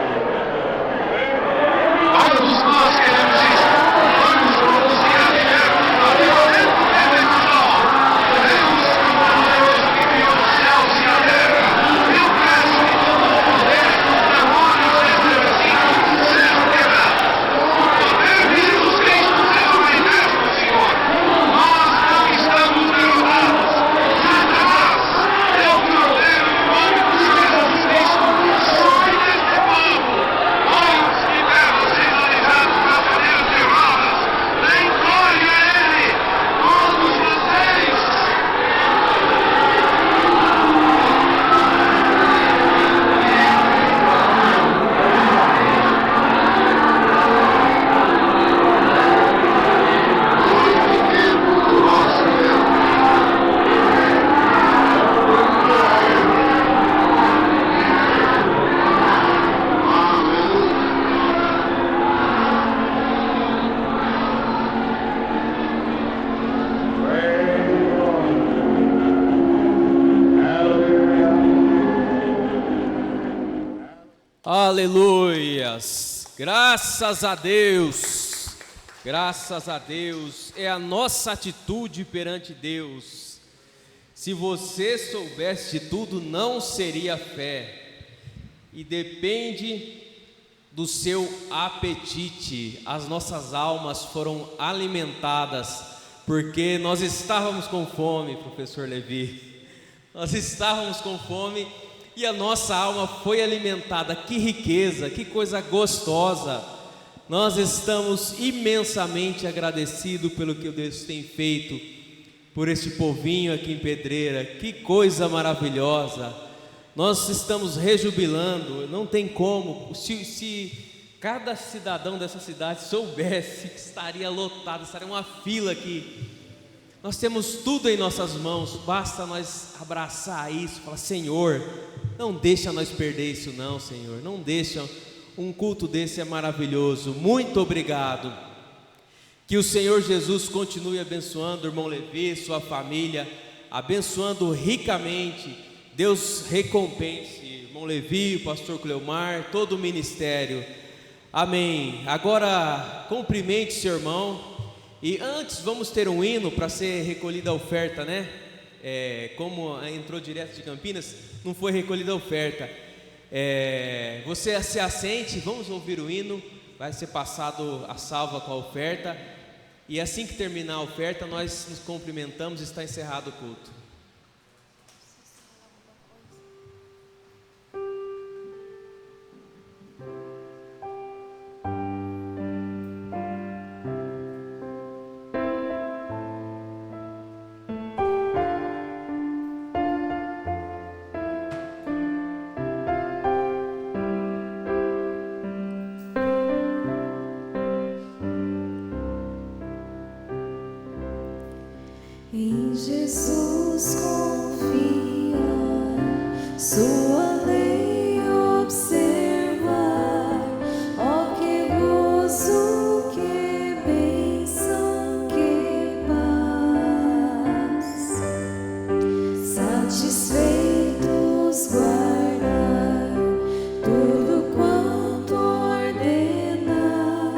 Todos nós queremos isso. Vamos pronunciar e avivamento pentecostal. Deus, Deus que criou os céus e a terra, eu peço que todo o poder, demônios exercidos, sejam quebrados. O poder de Jesus Cristo seja manifesto, Senhor. Nós não estamos derrotados. Satanás, eu te ordeno em nome do Senhor Jesus Cristo, sai deste povo. Olhos que devem ser analisados para poder de rodas. Dêem glória a Ele, todos vocês. Aleluias, graças a Deus, é a nossa atitude perante Deus. Se você soubesse de tudo, não seria fé, e depende do seu apetite. As nossas almas foram alimentadas, porque nós estávamos com fome, professor Levi, nós estávamos com fome, e a nossa alma foi alimentada. Que riqueza, que coisa gostosa. Nós estamos imensamente agradecidos pelo que Deus tem feito por este povinho aqui em Pedreira. Que coisa maravilhosa. Nós estamos rejubilando. Não tem como. Se cada cidadão dessa cidade soubesse que estaria lotado, estaria uma fila aqui. Nós temos tudo em nossas mãos, basta nós abraçar isso, falar: Senhor, não deixa nós perder isso não, Senhor, não deixa. Um culto desse é maravilhoso. Muito obrigado. Que o Senhor Jesus continue abençoando o irmão Levi, sua família, abençoando ricamente. Deus recompense irmão Levi, o pastor Cleomar, todo o ministério. Amém. Agora cumprimente seu irmão. E antes vamos ter um hino para ser recolhida a oferta, né? Como entrou direto de Campinas, não foi recolhida a oferta. Você se assente, vamos ouvir o hino. Vai ser passado a salva com a oferta. E assim que terminar a oferta, nós nos cumprimentamos e está encerrado o culto. Em Jesus confiar, sua lei observar, ó que gozo, que bênção, que paz, satisfeitos guardar tudo quanto ordenar,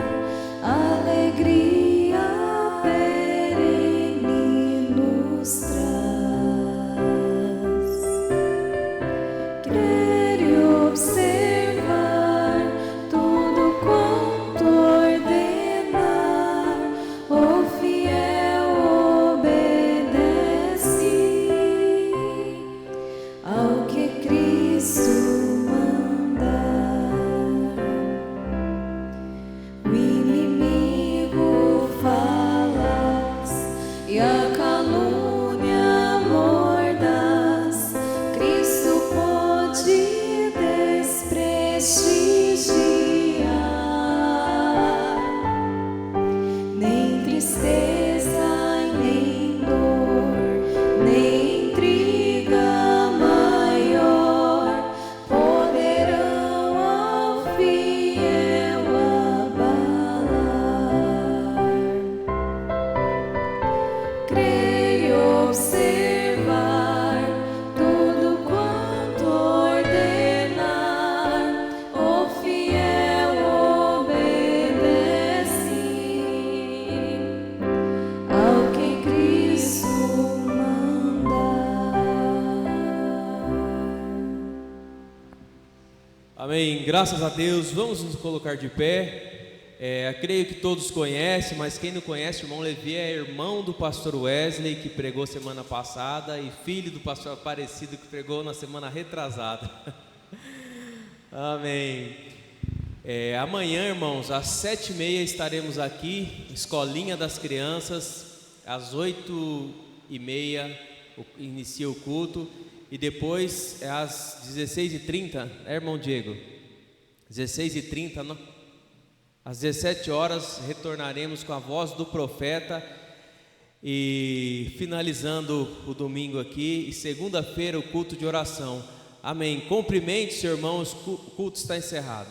alegria crer e observar tudo quanto ordenar, o fiel obedece ao que Cristo mandar. O inimigo falaz e a calúnia mordaz, Cristo pode desprestigiar. Nem tristeza, nem dor, nem intriga maior poderão ao fiel abalar. Crer e observar tudo quanto ordenar, o fiel obedece ao que Cristo mandar. Amém, graças a Deus. Vamos nos colocar de pé. Creio que todos conhecem, mas quem não conhece, o irmão Levi é irmão do pastor Wesley, que pregou semana passada, e filho do pastor Aparecido, que pregou na semana retrasada. Amém. Amanhã, irmãos, às 7h30 estaremos aqui, Escolinha das Crianças. Às 8h30 inicia o culto, e depois às 16h30, irmão Diego? 16h30, não? Às 17 horas retornaremos com a voz do profeta, e finalizando o domingo aqui, e segunda-feira o culto de oração. Amém. Cumprimente, seu irmão, o culto está encerrado.